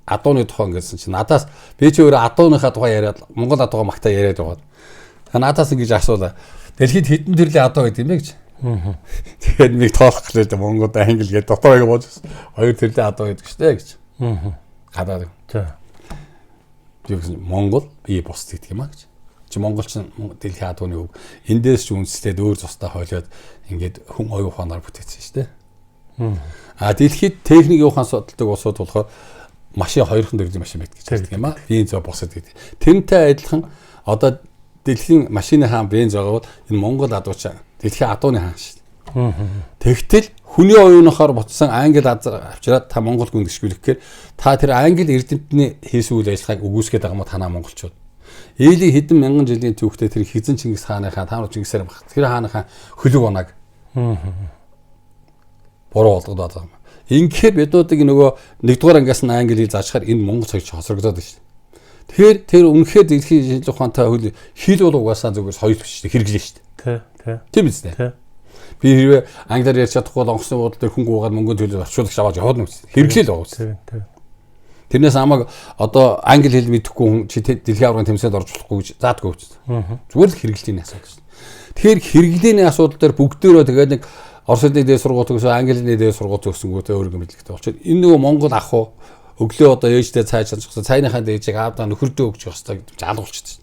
адууны тухай ингэсэн чинь надаас би ч өөрөө адууныхаа тухай яриад Монгол адуугаа магтаа яриад байгаа. Та надаас ингэж асуулаа. Дэлхийд хэдэн төрлийн адуу гэдэг юм бэ гэж. Тэгээд нэг тоолох гэж Монголд англи гэдэг дотоорыг боож хоёр төрлийн адуу гэдэг шүү дээ гэж. Гадаад. Би Монгол бие бус гэдэг юм а гэж. Чи монголчин дэлхийн адууны үг. Эндээс ч үндэслээд өөр цустай хойлоод ингээд хүн оюу ухаанаар бүтээсэн шүү дээ. Дэлхийд техникийн ухаан судалдаг улсууд болохоор машин хоёрхан төрлийн машин байдаг гэж хэлдэг юм а. Бенз босод гэдэг. Тэрнтэй адилхан одоо дэлхийн машины хаан бенз байгаа бол энэ Монгол адууч дэлхийн адууны хаан шүү дээ. Тэгтэл хүний оюунахаар ботсон англи авчираад та Монгол хүн гიშгүүлэхээр та тэр англи эрдэмтний хийсэн үйл ажиллагааг үгүйсгээд байгаа мó танаа монголчууд. Ээлийг хэдэн мянган жилийн түүхтэй тэр Хизэн Чингис хааныхаа таамаг Чингисээр баг. Тэр хааныхаа хөлөг онаг буруу болгоод байгаа юм. Ингээд бидүүдийг нөгөө нэгдүгээр ангиас нь англи хэл заачаар энэ монгол соёлч хосрогдоод байна шүү дээ. Тэгэхээр тэр үнэхээр дэлхийн шинжлэх ухаантай хэл бол угаасаа зүгээр соёл биш шүү дээ. Хэрэглэн шүү дээ. Тийм биз дээ. Би хэрвээ англиар ярьж чадахгүй бол онгоцны буудлын дээр хөнгө уугаад мөнгө төлөв орчуулагч аваад яваад нүс. Хэрэглэл байгаа үст. Тэрнээс амаг одоо англи хэл мэдэхгүй хүн чи дэлхийн аврагын тэмцээнд орж болохгүй гэж заадгүй үст. Зүгээр л хэрэглэлийн асуудал шүү дээ. Тэгэхээр хэрэглээний асуудал дээр бүгдээрөө тэгээд нэг Орос хэлний дээд сургууль төгсөө англи хэлний дээд сургууль төгсөнгүүтээ өөрөнгө мэдлэгтэй болчиход энэ нөгөө Монгол ах уу өглөө одоо ээжтэй цай чанчихсан цайныхаа дээжийг аавдаа нөхөрдөө өгч явах хэрэгтэй гэж алгуулчихсан.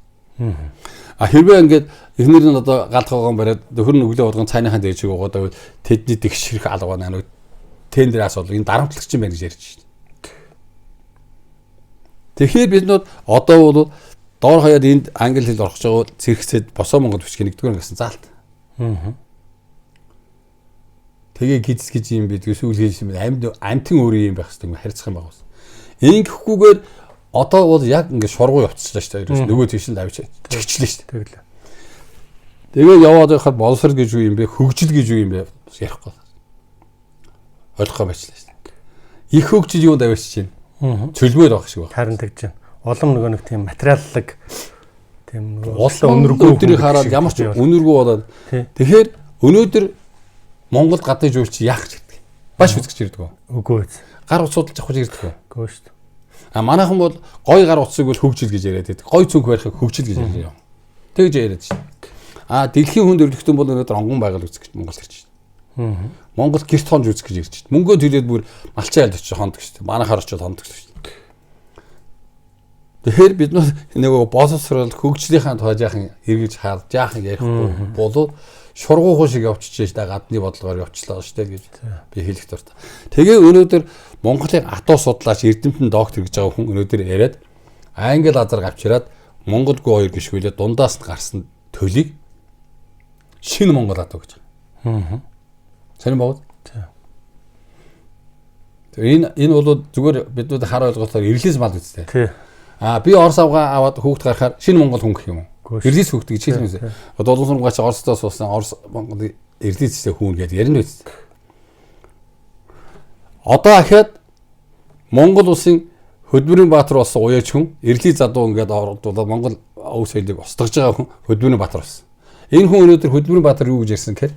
Хэрвээ ингээд эхнэр нь одоо галхагоон бариад нөхөр нь өглөө болгон цайныхаа дээжийг угаад байвал тэдний тэгшэрх алга байна. Тендераас бол энэ дарамтлагч юм байна гэж ярьж шин. Тэгэхээр биднүүд одоо бол доор хаяад энд англи хэл орох гэж байгаа зэрэгцээд босоо Монгол бичгээ нэгдүгээр гэсэн заалт. Тэгээ гизс гэж юм бид эсвэл хийж юм амтэн өөр юм байх хэрэгтэй харьцах юм байна. Ингэхгүйгээр одоо бол яг ингэ шургуу явцчихлаа шүү дээ. Нөгөө тийш нь авчиж чигчлээ шүү дээ. Тэгээ яваад байхад боловсрол гэж юу юм бэ? Хөгжил гэж юу юм бэ? Ярихгүй. Ойлгохгүй байчлаа шүү дээ. Их хөгжил юунд авчиж байна? Цөлмөд байх шиг байна. Харин тэгж байна. Улам нөгөө нэг тийм материаллаг тийм улам өнөргөө өдрийг хараад ямар ч өнөргөө болоод тэгэхээр өнөөдөр Монгол гадны жуулч яах гэж ирдэг. Баш үзэж ирдэг. Үгүй ээ. Гар утас судалж авах гэж ирдэг. Үгүй шүү дээ. Манайхан бол гой гар утсыг бол хөгжил гэж яриад байдаг. Гой цүнх барихыг хөгжил гэж ярьж байгаа. Тэгж яриад шүү. Дэлхийн хүнд өрлөгтөн бол өнөөдөр онгон байгаль үзэх гэж Монгол ирж байна. Монгол гэрт хонж үзэх гэж ирж байна. Мөнгөө төлөөд бүр малчин айлд очиж хондог шүү дээ. Манайхаар очиж хондог шүү дээ. Тэгэхээр бид нөгөө боловсрол хөгжлийнхаа тухай жаахан эргэж харж жаахан ярихгүй болов шургуухан шиг явчихжээ та гадны бодлогоор явчлаа шүү дээ гэж би хэлэх дуртай. Тэгээ өнөөдөр Монголын атуу судлаач эрдэмтэн доктор гэж байгаа хүн өнөөдөр яриад англи азар авчираад Монголгүй хоёр гიშгүүлээ дундаас нь гарсан төлийг шинэ Монгол атуу гэж байгаа. Сайн байна уу? Энэ бол зүгээр биднүүд хар ойлголтоор ирлээс мал үстэй. Би Орос авгаа аваад хүүхд гарахаар шинэ Монгол хүн гэх юм уу? Ирлээс хүүхд гэж хэлсэн. Одоо олон сургууч Оросдоо суусан Орос Монгол ирлээстэй хүн гэдэг ярина биз. Одоо ахаад Монгол улсын Хөдөлмөрийн Баатар болсон уяач хүн ирлээ задуу ингээд оролдуулаад Монгол өв соёлыг устгаж байгаа хүн Хөдөлмөрийн Баатар болсон. Энэ хүн өнөөдөр Хөдөлмөрийн Баатар юу гэж ярьсан гэхээр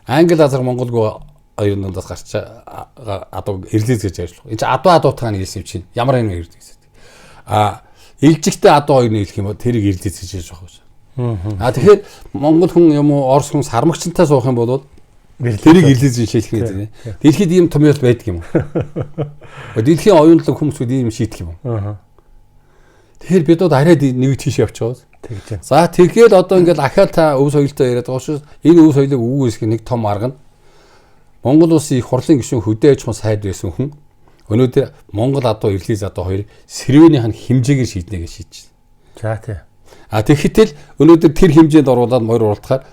англи азар монголгүй оюунаас гарч адуу ирлээс гэж ярьж байна. Энд чи адуутайгаа хэлсэн юм чинь ямар юм ирдэг гэсэн. Илжигтэй адуу хоёр нийлэх юм бол тэрийг ирлээс гэж ярьж байгаа. Тэгэхээр монгол хүн юм уу орос хүн сармагчтай суух юм бол тэрийг ирлээс шийдэх юм. Дэлхийд ийм томьёол байдаг юм уу? Дэлхийн оюунлаг хүмүүсүүд ийм шийдэх юм уу? Тэгэхээр бид арай нэг тийш явж байгаа. Тэгж. За тэгэхээр одоо ингээд ахаал та өв соёлтой яриад байгаа шүү. Энэ өв соёлыг үгүйсгэх нэг том арга нь Монгол улсын их хурлын гишүүн хөдөө аж ахуйн сайд байсан хүн өнөөдөр Монгол адуу Ирлиз адуу хоёр сэрвээнийх нь хэмжээгээр шийднэ гэж шийдэж За байна. тий. Тэгэхдээ өнөөдөр тэр хэмжээнд оруулаад морь уралдахаар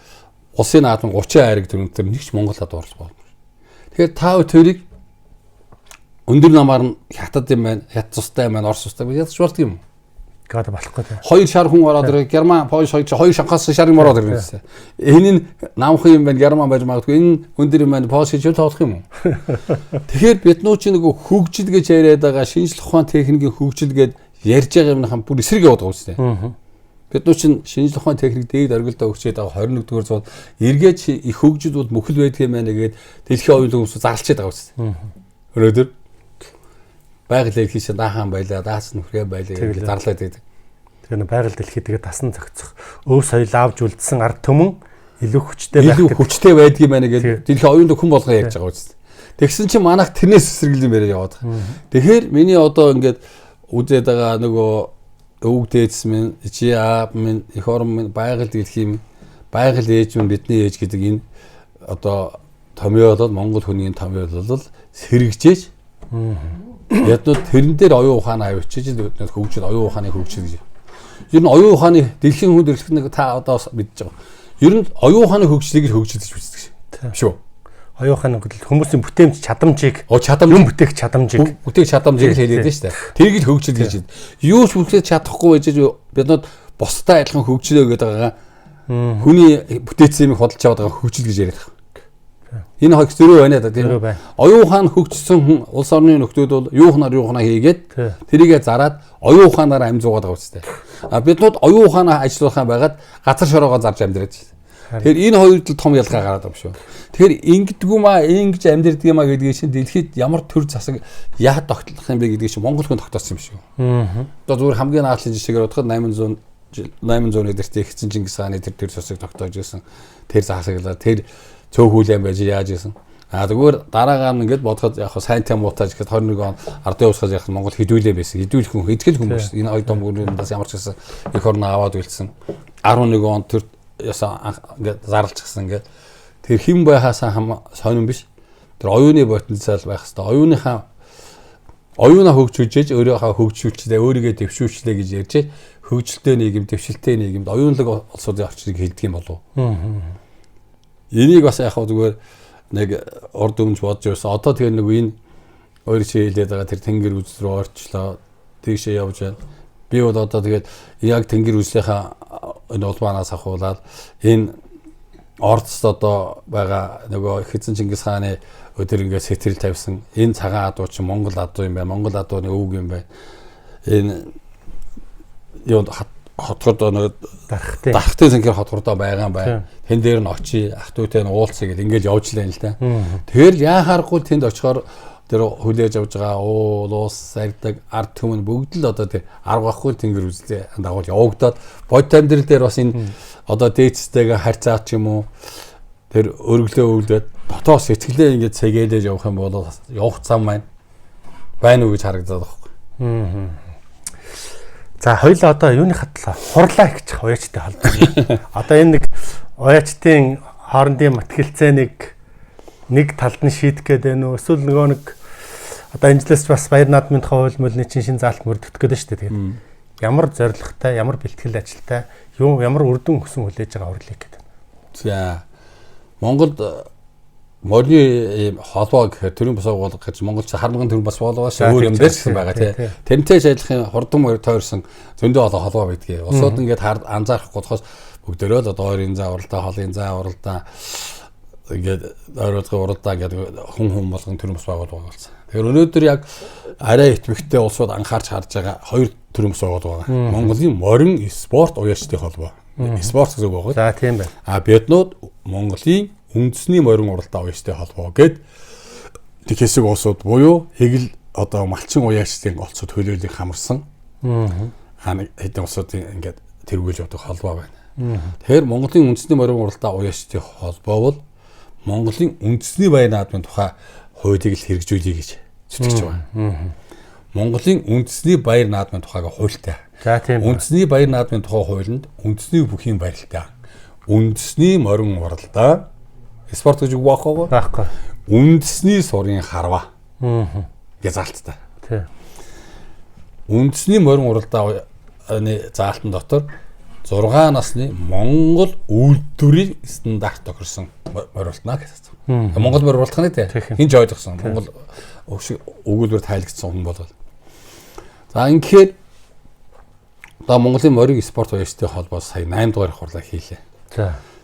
улсын наадмын 30 хайрыг төрөндөр нэг ч Монгол адуу орлох болно. Тэгэхээр та хоёрыг өндөр намаар нь хятад юм байна, хят цустай юм байна, орос цустай юм ядч болдго юм. Гад болохгүй тий. Хоёр шар хүн ороод ирээ. Герман, Польш хоёр шанхаас шар юм ороод ирнэ гэсэн. Энэ нь намхан юм байна, Герман байж магадгүй. Энэ өндөр юм байна, Польш хийж тоолох юм уу? Тэгэхээр бид нуу чи нөгөө хөгжил гэж яриад байгаа шинжлэх ухаан техникийн хөгжил гэж ярьж байгаа юмнхан бүр эсрэг яваад байгаа үстэй. Бид нуу чин шинжлэх ухаан техник дээд оргилдоо өгчээд байгаа 21-р зуунд эргээд их хөгжил бол мөхөл байдаг юм байна гэгээд дэлхийн оюун хүмүүс зарлчаад байгаа үстэй. Өнөөдөр байгаль дэлхийшээ даахан байлаа, даас нүхрээ байлаа гэж зарлаад байдаг. Тэгэхээр байгаль дэлхий тэгээ тасан зохицох өв соёл авж үлдсэн ард түмэн илүү хүчтэй байх илүү хүчтэй байдаг юм байна гэж дэлхийн оюун хүн болгоо ярьж байгаа үстэй. Тэгсэн чинь манайх тэрнээс эсрэглэн яриад яваад байгаа. Тэгэхээр миний одоо ингээд үзээд байгаа нөгөө өвөг дээдс минь, чи аав минь, эх орон минь, байгаль дэлхий минь, байгаль ээж минь бидний ээж гэдэг энэ одоо томьёолол Монгол хүний томьёолол сэрэгжээж яднууд тэрэн дээр оюун ухаанаа авчиж хөгжил оюун ухааны хөгжил гэж. Ер нь оюун ухааны дэлхийн хүнд эрхлэх нэг та одоо мэдж байгаа. Ер нь оюун ухааны хөгжлийг хөгжил гэж үздэг шүү. Оюун ухааны хүмүүсийн бүтээмж чадамжийг юм бүтээх чадамжийг хэлээд байна шүү дээ. Тэрийг л хөгжил гэж. Юу ч бүтээх чадахгүй байж биднууд бусдаа адилхан хөгжлөө гэдэг байгаа. Хүний бүтээсэн юм хөдөлж аваад байгаа хөгжил гэж яриад байгаа. Энэ хог зөрөө байна да тийм. Оюун ухаан хөгжсөн улс орны нөхдүүд бол юухнаар хийгээд тэрийгэ зараад оюун ухаанаар амжуугаад байгаа үстэй. Биднууд оюун ухаанаа ажиллуулахаа байгаад газар шороогоо зарж амьдраад байна. Тэгэхээр энэ хоёрт л том ялгаа гараад байгаа юм шүү. Тэгэхээр ингэдэггүй маа ингэж амьдрдаг юм а гэдгийг чинь дэлхийд ямар төр засаг яа тогтлох юм бэ гэдгийг чинь Монгол хүн тогтоосон юм шүү. Одоо зүгээр хамгийн наадлын жишээгээр бодоход 800-ны дэртээ ихсэн Чингис хааны тэр засаг тогтоож ирсэн. Тэр засаглаа тэр цөөхүүлэн байж яаж ийсэн. Тэгвэл дараагаар нь ингэж бодоход яг сайн тань муутаж гэхэд 21 он ардын уусгаж явах Монгол хідүүлээ байсан. Хідүүлэх хүн хэдгэл хүмүүс энэ хоёр том гүрнээс ямар ч гэсэн их орноо аваад үлдсэн. 11 он тэр ясаа ингэж зарлчихсан ингээд тэр хэн байхаасаа сонирн биш. Тэр оюуны потенциал байх хэвээр оюунаа хөгжүүлж өөрийнхөө хөгжүүлчлээ өөрийгөө дэвшүүлчлээ гэж ярьж хөгжилтэй нийгэм дэвшилтэй нийгэмд оюунлаг улсуудын орчныг хэлдэг юм болов. Энийг бас яг зүгээр нэг урд өмнөж бодож байсан. Одоо тэгээ нэг энэ өөр чи хэлээд байгаа тэр тэнгэр үзэл рүү орчлоо. Тийшээ явж байна. Би бол одоо тэгээд яг тэнгэр үзлийнхаа энэ улбаанаас ахуулаад энэ Ордост одоо байгаа нөгөө хэзэн Чингис хааны өдөр ингээд сэтрэл тавьсан энэ цагаан адуу чи Монгол адуу юм байна. Монгол адууны өвөг юм байна. Энэ юу хотгордоо нэг дарахтай зэнхэр хотгордоо байгаа юм байна. Тэн дээр нь очие ах トゥ утай нь уулзъя гэл ингээд явж лээ л да. Тэгэхээр яахааргүй тэнд очихоор тэр хүлээж авж байгаа уус сардаг ард түмэн бүгд л одоо тэр аргахгүй тэнгэр үзлээ дагуул явагдаад бод амьдрал дээр бас энэ одоо дээдстэйгээ харьцаа ч юм уу тэр өргөлөө өвлөд дотоо сэтгэлээ ингээд цэгээлээж явах юм бол явах зам байна уу гэж харагдаад байна. За хоёлаа одоо юуны хатлаа хурлаа гэж уяачтай холбоо. Одоо энэ нэг уяачтын хоорондын матгэлцээнийг нэг талд нь шийдэх гээд байна уу? Эсвэл нөгөө нэг одоо анжилаас бас баяр наадмын тухай хууль мөлний шин заалт мөрдөгдөх гээд байна шүү дээ. Тэгээд ямар зорилготой, ямар бэлтгэл ажилтай, ямар үр дүн өсөн хүлээж байгаа хурлыг гэдэг. За Монголд морины холбоо гэхээр төрийн бас байгуулах гэж Монголч хармагын төрийн бас байгуулах өөр юм дээрсэн байгаа тий. Тэрнтэй ажиллахын хурдан морь тойрсон зөндөө олон холбоо байдгийг. Улсууд ингээд анзаарахгүй болохоос бүгдөө л одоо ойрын заа уралдаа, холын заа уралдаа ингээд ойролцоо уралдаа гэдэг хүн болгон төрийн бас байгуулах болсон. Тэгэхээр өнөөдөр яг арай итгэвчтэй улсууд анхаарч харж байгаа хоёр төрийн бас байгуулах байгаа. Монголын морин спорт уяачтай холбоо. Спорт гэсэн үг байгаа. За тийм байна. Биднууд Монголын үндэсний морин уралдаан уяачтай холбоо гэд нэг хэсэг улсууд буюу хэгэл одоо малчин уяачтын олцоо төлөөллийг хамарсан. Хэдэн улсуудын ингээд тэргүүлж явдаг холбоо байна. Тэгэхээр Монголын үндэсний морин уралдаан уяачтай холбоо бол Монголын үндэсний баяр наадмын тухай хуулийг л хэрэгжүүлье гэж зүтгэж байгаа. Монголын үндэсний баяр наадмын тухайг хуультай. За тийм. Үндэсний баяр наадмын тухай хуулинд үндэсний бүхийн барилтаа, үндэсний морин уралдаа спорт гэж үг байхгүй. Байхгүй. Үндэсний сурын харва. Гэж заалттай. Тийм. Үндэсний морин уралдааны заалтан дотор 6 насны Монгол үйлдвэрийн стандарт тохирсон мориултна гэсэн. Монгол морин уралдах нь тийм. Хинж ойлгосон. Монгол өгүүлбэр тайлгдсан хүн болол. За ингээд одоо Монголын морин спорт баяртай холбоос сая 8 дугаар хурлаа хийлээ.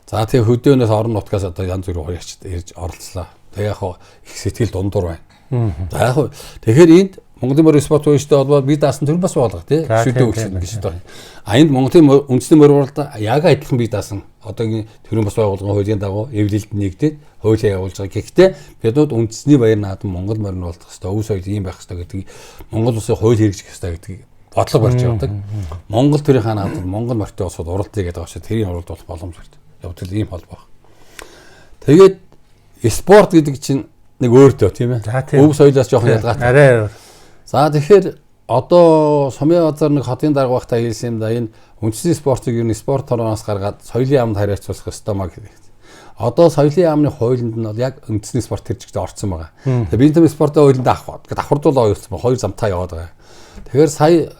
За тэгээ хөдөөнөөс орон нутгаас одоо янз бүрийн ирж оролцлоо. Тэгээ яг их сэтгэл дундуур байна. За яг тэгэхээр энд Монголын морин спорт баяртай холбоо бие даасан төр бас болгох тий шүдэ өгсөн гэж байна. Энд Монголын үндэсний морин уралдаа яг адилхан бие даасан одоогийн төрийн бас байгууллагын хуулийн дагуу эвлэлд нэгдээд хуулиа явуулж байгаа. Гэхдээ биднүүд үндэсний баяр наадам Монгол морин уралдах хэрэгтэй, өв соёл ийм байх хэрэгтэй гэдгийг Монгол улсын хууль хэрэгжих хэрэгтэй гэдгийг бодлого барьж явдаг. Монгол төрийнхаа наадамд Монгол морьтой улсууд уралдъя гэдэг очоод тэрийг уралдуулах боломжтой. Явдал ийм холбоо. Тэгээд спорт гэдэг чинь нэг өөртөө тийм ээ. Өв соёлоос жоохон ялгаатай. Арай. За тэгэхээр одоо Сумын базар нэг хотын дарга багтаа хэлсэн юм да энэ үндэсний спортыг ер нь спорт торооноос гаргаад соёлын яамд харьцуулах ёстой маа гэдэг. Одоо соёлын яамны хуулинд нь бол яг үндэсний спорт хэрэгжиж орсон байгаа. Тэгээ биетам спортын хуулинд давхардуулаа явуулсан хоёр замтаа яваад байгаа. Тэгэхээр сая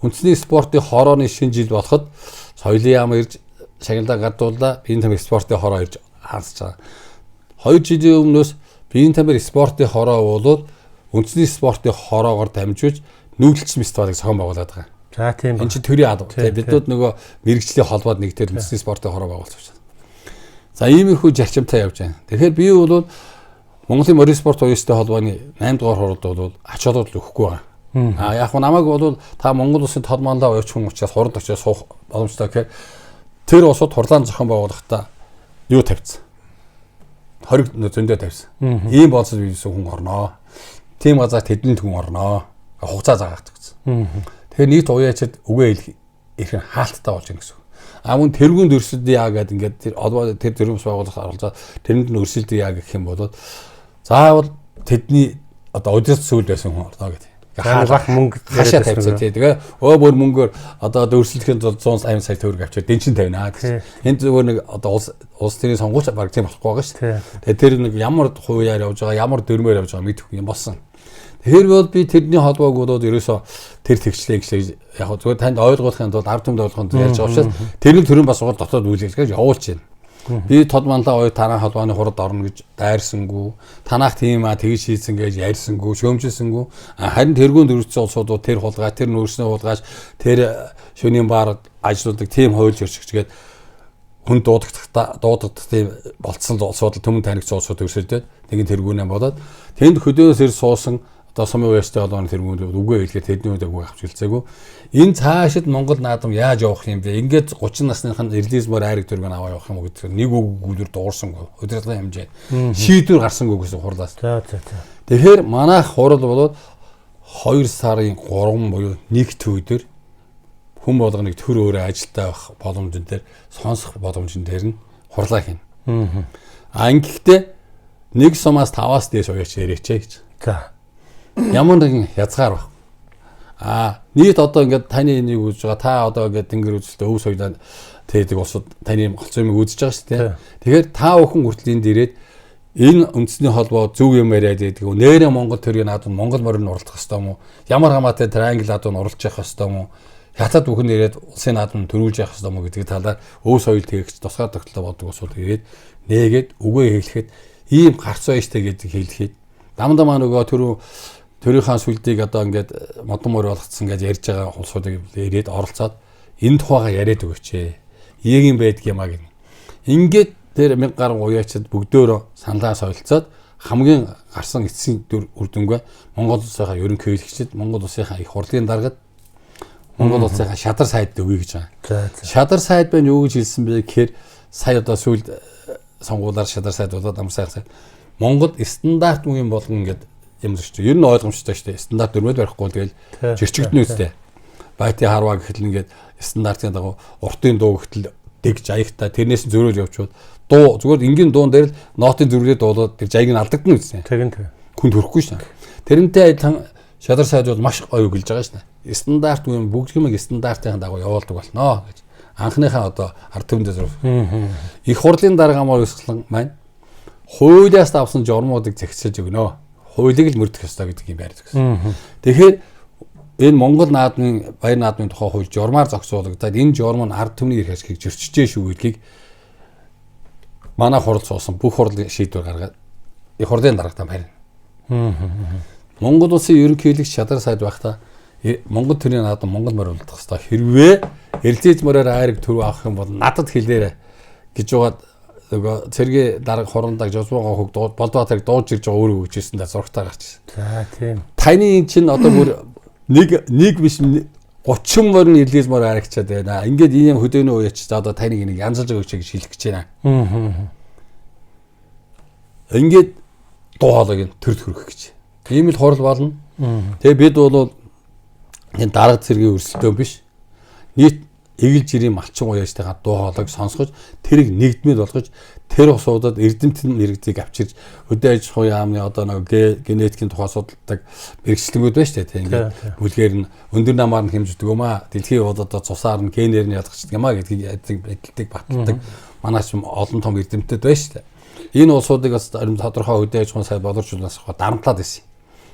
үндэсний спортын хорооны шинэ жил болоход соёлын яам ирж шагналаа гардууллаа, биетам спортын хороо ирж хаалцж байгаа. 2 жилийн өмнөөс биетам спортын хороо болоод үндэсний спортын хороогоор дамжуулж нүүдэлч фестивалыг зохион байгуулад байгаа. За тийм. Энд чинь төрийн ад. Биднүүд нөгөө мэрэгжлийн холбоод нэгдээд үндэсний спортын хороо байгуулж байна. За иймэрхүү зарчимтай явж байна. Тэгэхээр би бол Монголын морин спорт баяртай холбооны 8 дугаар хуралд бол ач холбогдол өгөхгүй байгаа. Яг нь намайг бол та Монгол улсын тод манлаа явж хүн учраас хуралд очиж суух боломжтой гэхээр тэр улсууд хурлаан зохион байгуулахдаа юу тавьсан? 20 зөндөө тавьсан. Ийм болцол бийсэн хүн орноо. Тим газар тэдэнд хүн орноо. Хугацаа заагаад гэсэн. Тэгэхээр нийт уяачид үгээ ирэх хаалттай болж байгаа гэсэн. Мөн тэргүүн дөрсөд яа гэдэг ингээд тэр олбоо тэр төрөмс байгуулах оруулаад тэрэнд нь өрсөлдөж яа гэх юм бол заавал тэдний одоо удирдах сүлд байсан хүн орноо гэдэг. Хаалгах мөнгө хашаа тавьсан тий. Тэгээ өөр мөнгөөр одоо өрсөлдөхийн тулд 180 сая төгрөг авчирд дэнчин тавина гэсэн. Энд зүгээр нэг одоо улс төрийн сонгуульч баг тийм болохгүй байгаа шүү дээ. Тэгээ тэр нэг ямар хувиар явж байгаа, ямар дөрмөөр явж байгаа мэдэхгүй юм болсон. Тэгэхээр бол би тэрний холбоог болоод ерөөсөө тэр тэгчлээ гэж яг зүгээр танд ойлгуулахын тулд ард түмэд ойлгохын тулд ярьж байгаа учраас тэрний төрийн бас гол дотоод үйлчлэгэж явуулж байна. Би тод манлаа ой танаа холбооны хурд орно гэж дайрсангүй, танаах тийм тэгж хийсэн гэж ярьсангүй, шөөмжилсэнгүй. Харин тэргүүн дөрвөлцсөн улсууд тэр хулгай, тэр нөөцнөө хулгайч, тэр шөнийн баар ажилладаг тийм хууль зөрчигчгээд хүн дуудагдах тийм болцсон улсууд төмөн танигдсан улсууд өрсөлдөд нэгэн тэргүүнээ болоод тэнд хөдөөнөөс ир суусан одоо Сумын баяртай холбооны тэргүүнд үгээ хэлгээд тэдний үед үгээ авч хэлцээгүй. Энэ цаашид Монгол наадам яаж явах юм бэ? Ингээд 30 насныхан релизмор айраг төргөн аваа явах юм уу гэдэг нэг үгээр дуурсангүй. Удирдлагын хэмжээ шийдвэр гарсангүй гэсэн хурлаас. За. Тэгэхээр манайх хурал болоод 2 сарын 3 буюу нэгт өдөр хүн болгоныг төр өөрөө ажилтаа авах боломжн дээр сонсох боломжн дээр нь хурлаа хийнэ. Гэхдээ нэг сумаас 5-аас дээш уяач яриач гэж. За. Ямар нэгэн хязгаар баг. Нийт одоо ингээд таны энийг үзэж байгаа. Та одоо ингээд тэнгэр үзэлтэй өв соёлоо тэгээд улсууд таны голцоо юм үзэж байгаа шүү дээ. Тэгэхээр та бүхэн хүртэл энд ирээд энэ үндэсний холбоо зөв юм яриад байдаг. Нээрээ Монгол төрийн наадам Монгол морин уралдах хэвээр юм уу? Ямар хамаатай triangle наадам уралж явах хэвээр юм уу? Хятад бүхэн ирээд улсын наадам төрүүлж явах хэвээр юм уу гэдэг талаар өв соёл тэгж тусгаар тогтолцоо боддог улсууд ирээд нээгээд үгээ хэлэхэд ийм гарц байштай гэдэг хэлэхэд дамдаа маа нөгөө төрийнхаа сүлдийг одоо ингээд модон мөр болгоцсон гэж ярьж байгаа улсуудыг ирээд оролцоод энэ тухайга яриад өгөөч. Ийг юм байдаг юм а гэх. Ингээд тэр 1000 гаруй уяачид бүгдөө саналаа солилцоод хамгийн гарсан эцсийн үр дүнгээ Монгол улсынхаа ерөнхий хэлэгчид, Монгол улсынхаа их хурлын даргад, Монгол улсынхаа шадар сайд өгье гэж байгаа. Шадар сайд байна юу гэж хэлсэн бэ гэхээр сая одоо сүүлд сонгуулиар шадар сайд болоод амар сайд Монгол стандарт юм болгон ингээд юм шүү дээ. Ер нь ойлгомжтой шүү дээ. Стандарт өрмөд барихгүй тэгэл жирчигдэн үстэй. Байти харваа гэхэл ингээд стандартын дагуу уртын дуу гэхэл дэгж аягтай тэрнээс зөрөөл явуучвал дуу зүгээр энгийн дуун дээр л нотын зөрүүлээ дуулаад тэр жайг нь алдагдана үстэй. Тэгэн. Хүн төрөхгүй шнэ. Тэрнтэй адилхан шадар сайд бол маш гоё өгүүлж байгаа шнэ. стандарт үн бүгд юм стандартын дагуу явуулдаг болно гэж анхныхаа одоо ард түмэндээ зөв. Их хурлын дарга мөр өсгөлэн маань хуулиас авсан журмуудыг зэгцэж өгнө. Хуулийг л мөрдөх ёстой гэдэг юм ярьдаг гэсэн. Тэгэхээр энэ Монгол наадмын баяр наадмын тухай хууль журмаар зохицуулагдаад энэ журам нь ард түмний эрх ашигыг зөрчиж шүү гэдгийг манай хурал суусан бүх хурлын шийдвэр гаргаад их хурлын даргатаа барина. Монгол улсын ерөнхийлөгч шадар сайд байхдаа Монгол төрийн наадам Монгол морь болдох хэвээр хэрвээ эрэлзээж мороор айраг төрөө авах юм бол надад хэлээрэ гэж угаад нөгөө цэргийн дарга хурамдаг Жосбогоо хөг Болдбаатарыг дууж ирж байгаа өөрөө үжсэн даа зургатаа гарч ирсэн. За тийм. Таны чинь одоо бүр нэг биш 30 морин эрэлзээж морь айрагчаад байна. Ингээд ийм хөдөөний уяач за одоо таныг нэг янзалж өгч гэж хэлэх гэж байна. Ингээд дуу хоолойг төр төрөх гэж. Ийм л хурал болно. Тэгээ бид бол энэ дарга цэргийн өрсөлдөөн биш. Нийт эгэлж ирийн малчин уяажтайгаа дуу хоолойг сонсгож тэрийг нэгдмэл болгож тэр усуудад эрдэмтэн иргэдийг авчирж өдөө аж ахуйн яамны одоо нэг генетикийн тухай судалдаг мэрэгчлэнгүүд байна шүү дээ. Ингээд бүлгээр нь өндөр намаар нь хэмждэг юм аа. Дэлхийн удаад цусаар нь генээр нь ялгачдаг юм аа гэдгийг эдэлдэг баталдаг. Манайч олон том эрдэмтэд байна шүү дээ. Энэ улсуудыг бас тодорхой өдөө аж ахуйн сайд боловсруулалтаас дарамтлаад байсан.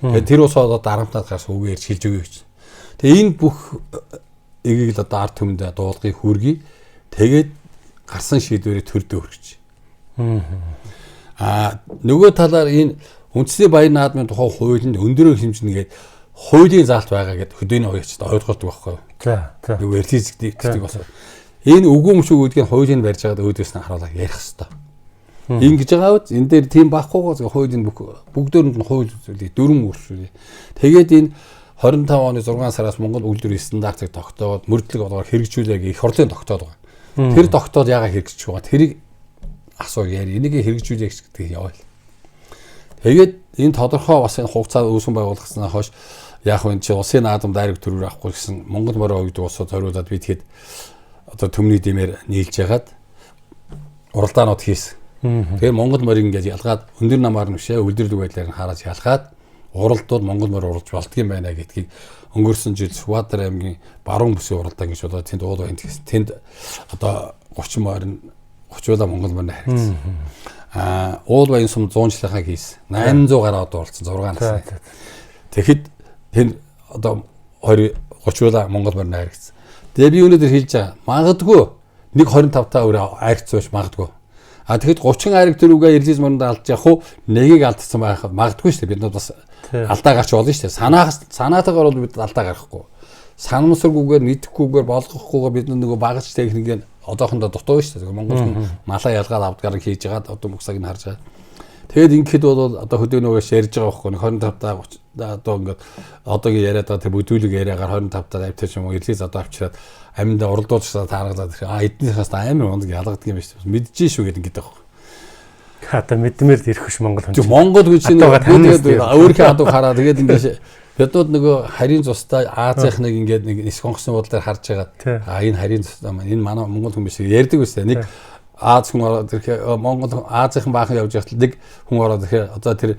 Тэгээд тэр улсууд дарамтлаад гарч үгээр шилж өгье гэж. Тэгээ энэ бүх эгийг л одоо ард түмэндээ дуулгыг хүргэе. Тэгээд гарсан шийдвэрийг төрдөө хүргэж. Нөгөө талаар энэ үндэсний баяр наадмын тухай хуулинд өндөрөөр хэмжнэгээд хуулийн заалт байгаа гэдээ хөдөөний уяачд ойлгуулдаг байхгүй юу? За. Нөгөө эрэлзээдэг бас. Энэ үгүй мөшөө гэдгийг хуулийн барьж байгаад өөдөөс нь харуулаад ярих хэвээр. Ингэж байгаа үз энэ дээр тийм багхгүйгоо хуулийн бүгдөөнд нь хууль зүйлээ дөрвөн үршүүлээ. Тэгээд энэ 25 оны 6 сараас Монгол үйлдвэрийн стандартыг тогтооод мөрдлөг болгоор хэрэгжүүлээг их хурлын тогтоод байгаа. Тэр тогтоод яагаад хэрэгжиж байгаа? Тэрийг асуу яри. Энийг хэрэгжүүлээг гэдэг яваа. Тэгээд энэ тодорхой бас энэ хугацаа үүсгэн байгуулгаснаа хойш яг энэ чи улсын наадам дайраг төрөөр авахгүй гэсэн Монгол морь ойгд улсууд зориулаад би тэгэхэд одоо төмний дэмээр нийлж ягаад уралдаанууд хийсэн. Тэгээ Монгол морийг ингээд ялгаад өндөр намаар нь бишээ үлдэрлэг байдлаар нь хараад ялгаад уралдууд Монгол морь уралж болдгийм байна гэдгийг өнгөрсөн жил Сүхбаатар аймгийн баруун бүсийн уралдаан гэж одоо тэнд уул байна гэсэн. Тэнд одоо 30 морин 30 Монгол морь харагдсан. Уул баян сум 100 жилийнхаа хийсэн. 800 гараа одоо болсон 6 настай. Тэгэхэд тэнд одоо 30 Монгол морь харагдсан. Тэгээ би өнөөдөр хэлж байгаа. Магадгүй нэг 25 та өөрөө айрцууш магадгүй. Тэгэхэд 30 айраг төрүүгээ эрэлзээж морьнд алдж явах уу нэгийг алдсан байх магадгүй шүү дээ. Бид бас алдаа гарч болно шүү дээ. Санаатаагаар бол бид алдаа гарахгүй. Санамсаргүйгээр мэдэхгүйгээр болгохгүйгээр бид нөгөө багаж техникийг одоохондоо дутуу шүү дээ. Монгол хүн малаа ялгаад авдгаар хийж байгаа одоо мөксаг нь харж байгаа. Тэгээд ингэхэд бол одоо хөдөөнөөс ярьж байгаа байхгүй 25 та 30 одоо ингээд одоогийн яриад байгаа тэр бүдүүлэг яриагаар 25 та 50 ч юм уу эрэлзээж одоо авчираад аминда уралдуулчихсаа тааргалаад эднийхээс амин ундаг ялгадаг юм биш үү мэдчихэж шүү гэдэг ингэдэг байхгүй. Хата мэдмээр ирэх биш Монгол хүн. Монгол гэж тэгээд өөрийнхөө адуу хараа тэгээд ингээд биднүүд нөгөө харийн цустай Азийнх нэг ингээд нэг нисгонгосын буудлаар харж байгаа. Энэ харийн цустай маань энэ манай Монгол хүн биш ярьдаг байсан. Нэг Аз хүн ороод ирэхээр Монгол Азийнхан баахан явж байхад нэг хүн ороод ирэхээр одоо тэр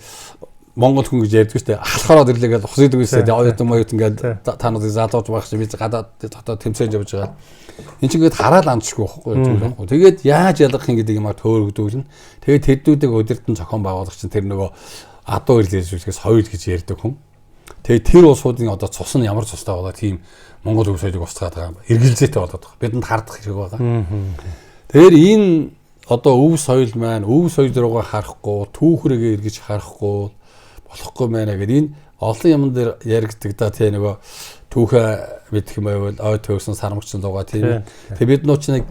Монгол хүн гэж ярьдаг шүү дээ. Алхахаар ирлээгээл хусдаг байсан. Оюут моёт ингээд та нарыг залууж байх шиг би гадаад дотоод тэмцээж явж байгаа. Энд чинь ингээд хараад амжчихгүй байхгүй. Тэгээд яаж ялгах юм гэдэг юм аа төөрөгдүүлнэ. Тэгээд тэднүүдийг өдөртөн зохион байгуулагч чинь тэр нөгөө адуу ирлээжүүлэхээс хоёул гэж ярьдаг хүн. Тэгээд тэр улсуудын одоо цус нь ямар цустай болоо тийм Монгол өв соёлыг устгаад байгаа юм. Эргэлзээтэй болоод байгаа. Бидэнд хардах хэрэг байгаа. Тэгэхээр энэ одоо өв соёл маань өв соёл руугаа харахгүй, түүхрээгээ эргэж харахгүй болохгүй мэнэ гэдэг энэ олон юм дээр яригддаг да тий нөгөө түүхээ мэдэх юм байвал ой төгсөн сармагчсан дуугаа тийм. Тэгээ бид нууч нэг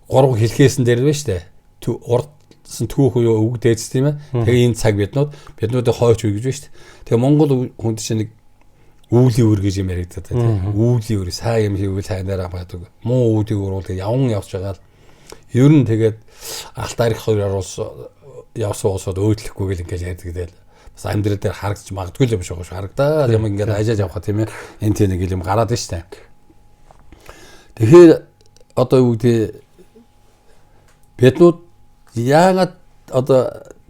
3 хэлхээсэн дээр байна шүү дээ. Урдсан түүх юу өвг дээдс тийм ээ. Тэгээ энэ цаг биднүүдээ хойч үе гэж байна шүү дээ. Тэгээ Монгол хүнд чинь нэг өвлийн өр гэж юм яригддаг да тий. Өвлийн өр сайн юм хийвэл сайнараа байдаг. Муу өвлийн өр бол явн явж байгаа л ер нь тэгээд алт арих хоёр оруулс явсан уусаад өөдлөхгүй гэл ингээд ярьдаг дээ. Бас амьдрал дээр харагдаж магадгүй юм шиг харагдаа. Юм ингээд ажиж явах тийм ээ. Энд тийм нэг юм гараад байна шүү дээ. Тэгэхээр одоо юу гэдэг биднүүд яагаад одоо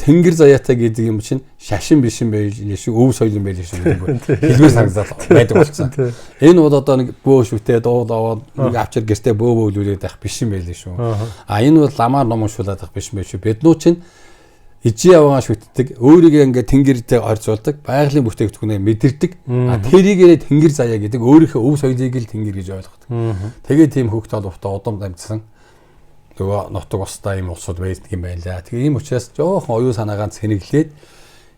тэнгэр заяатай гэдэг юм чинь шашин биш юм байл шиг өв соёл юм байл шиг хэлбэр санагдаад байдаг болсон. Энэ бол одоо нэг бөө шүтээ дууд аваад нэг авчир гэртээ бөө бөөлүүлээд байх биш юм байл шүү. Энэ бол ламаар номшуулаад байх биш юм байл шүү. Биднүүд чинь ижи яваа шүтдэг, өөрийгөө ингээд тэнгэртэй орцуулдаг, байгалийн бүтээгдэхүүнээ мэдэрдэг. Тэрийгээрээ тэнгэр заяа гэдэг өөрийнхөө өв соёлыг л тэнгэр гэж ойлгодог. Тэгээд тийм хөвгт толбтой удам дамжсан нөгөө нутаг устай юм улсууд байдаг юм байна. Тэгээ ийм учраас жоохон оюун санаагаан цэнэглээд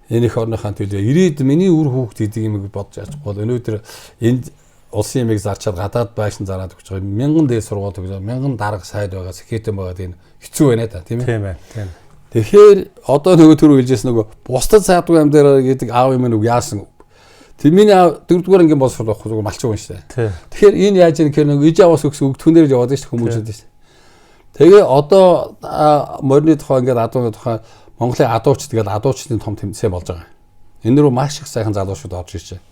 энэ их орныхаа төлөө ирээд миний үр хүүхд гэдэг юм бодож ачгүй. Өнөөдөр энд улсын ямиг зарчаад гадаад байшин зараад өгч байгаа 1000 дээд сургууль төгсөө 1000 дарга сайд байгаа сэхэтэн байгаа тийм хэцүү байна да тийм ээ. Тийм ээ. Тийм. Тэгэхээр одоо нөгөө түрүү хэлжсэн нөгөө бусдад саадгүй юм дээр гэдэг аав юм нүг яасан. Тэр миний аав 4-р ангийн боловсрол авах зүгээр малчин хүн шүү дээ. Тэгэхээр энэ яаж юм гэхээр нөгөө иж аваас өгсөн өгтгөнээр яваад шүү хүмүүжүүд шүү. Тэгээ одоо морины тухай ингээд адууны тухай Монголын адууч тэгээд адуучдын том тэмцээн болж байгаа. Энэ рүү маш их сайхан залуучууд орж ирж байна.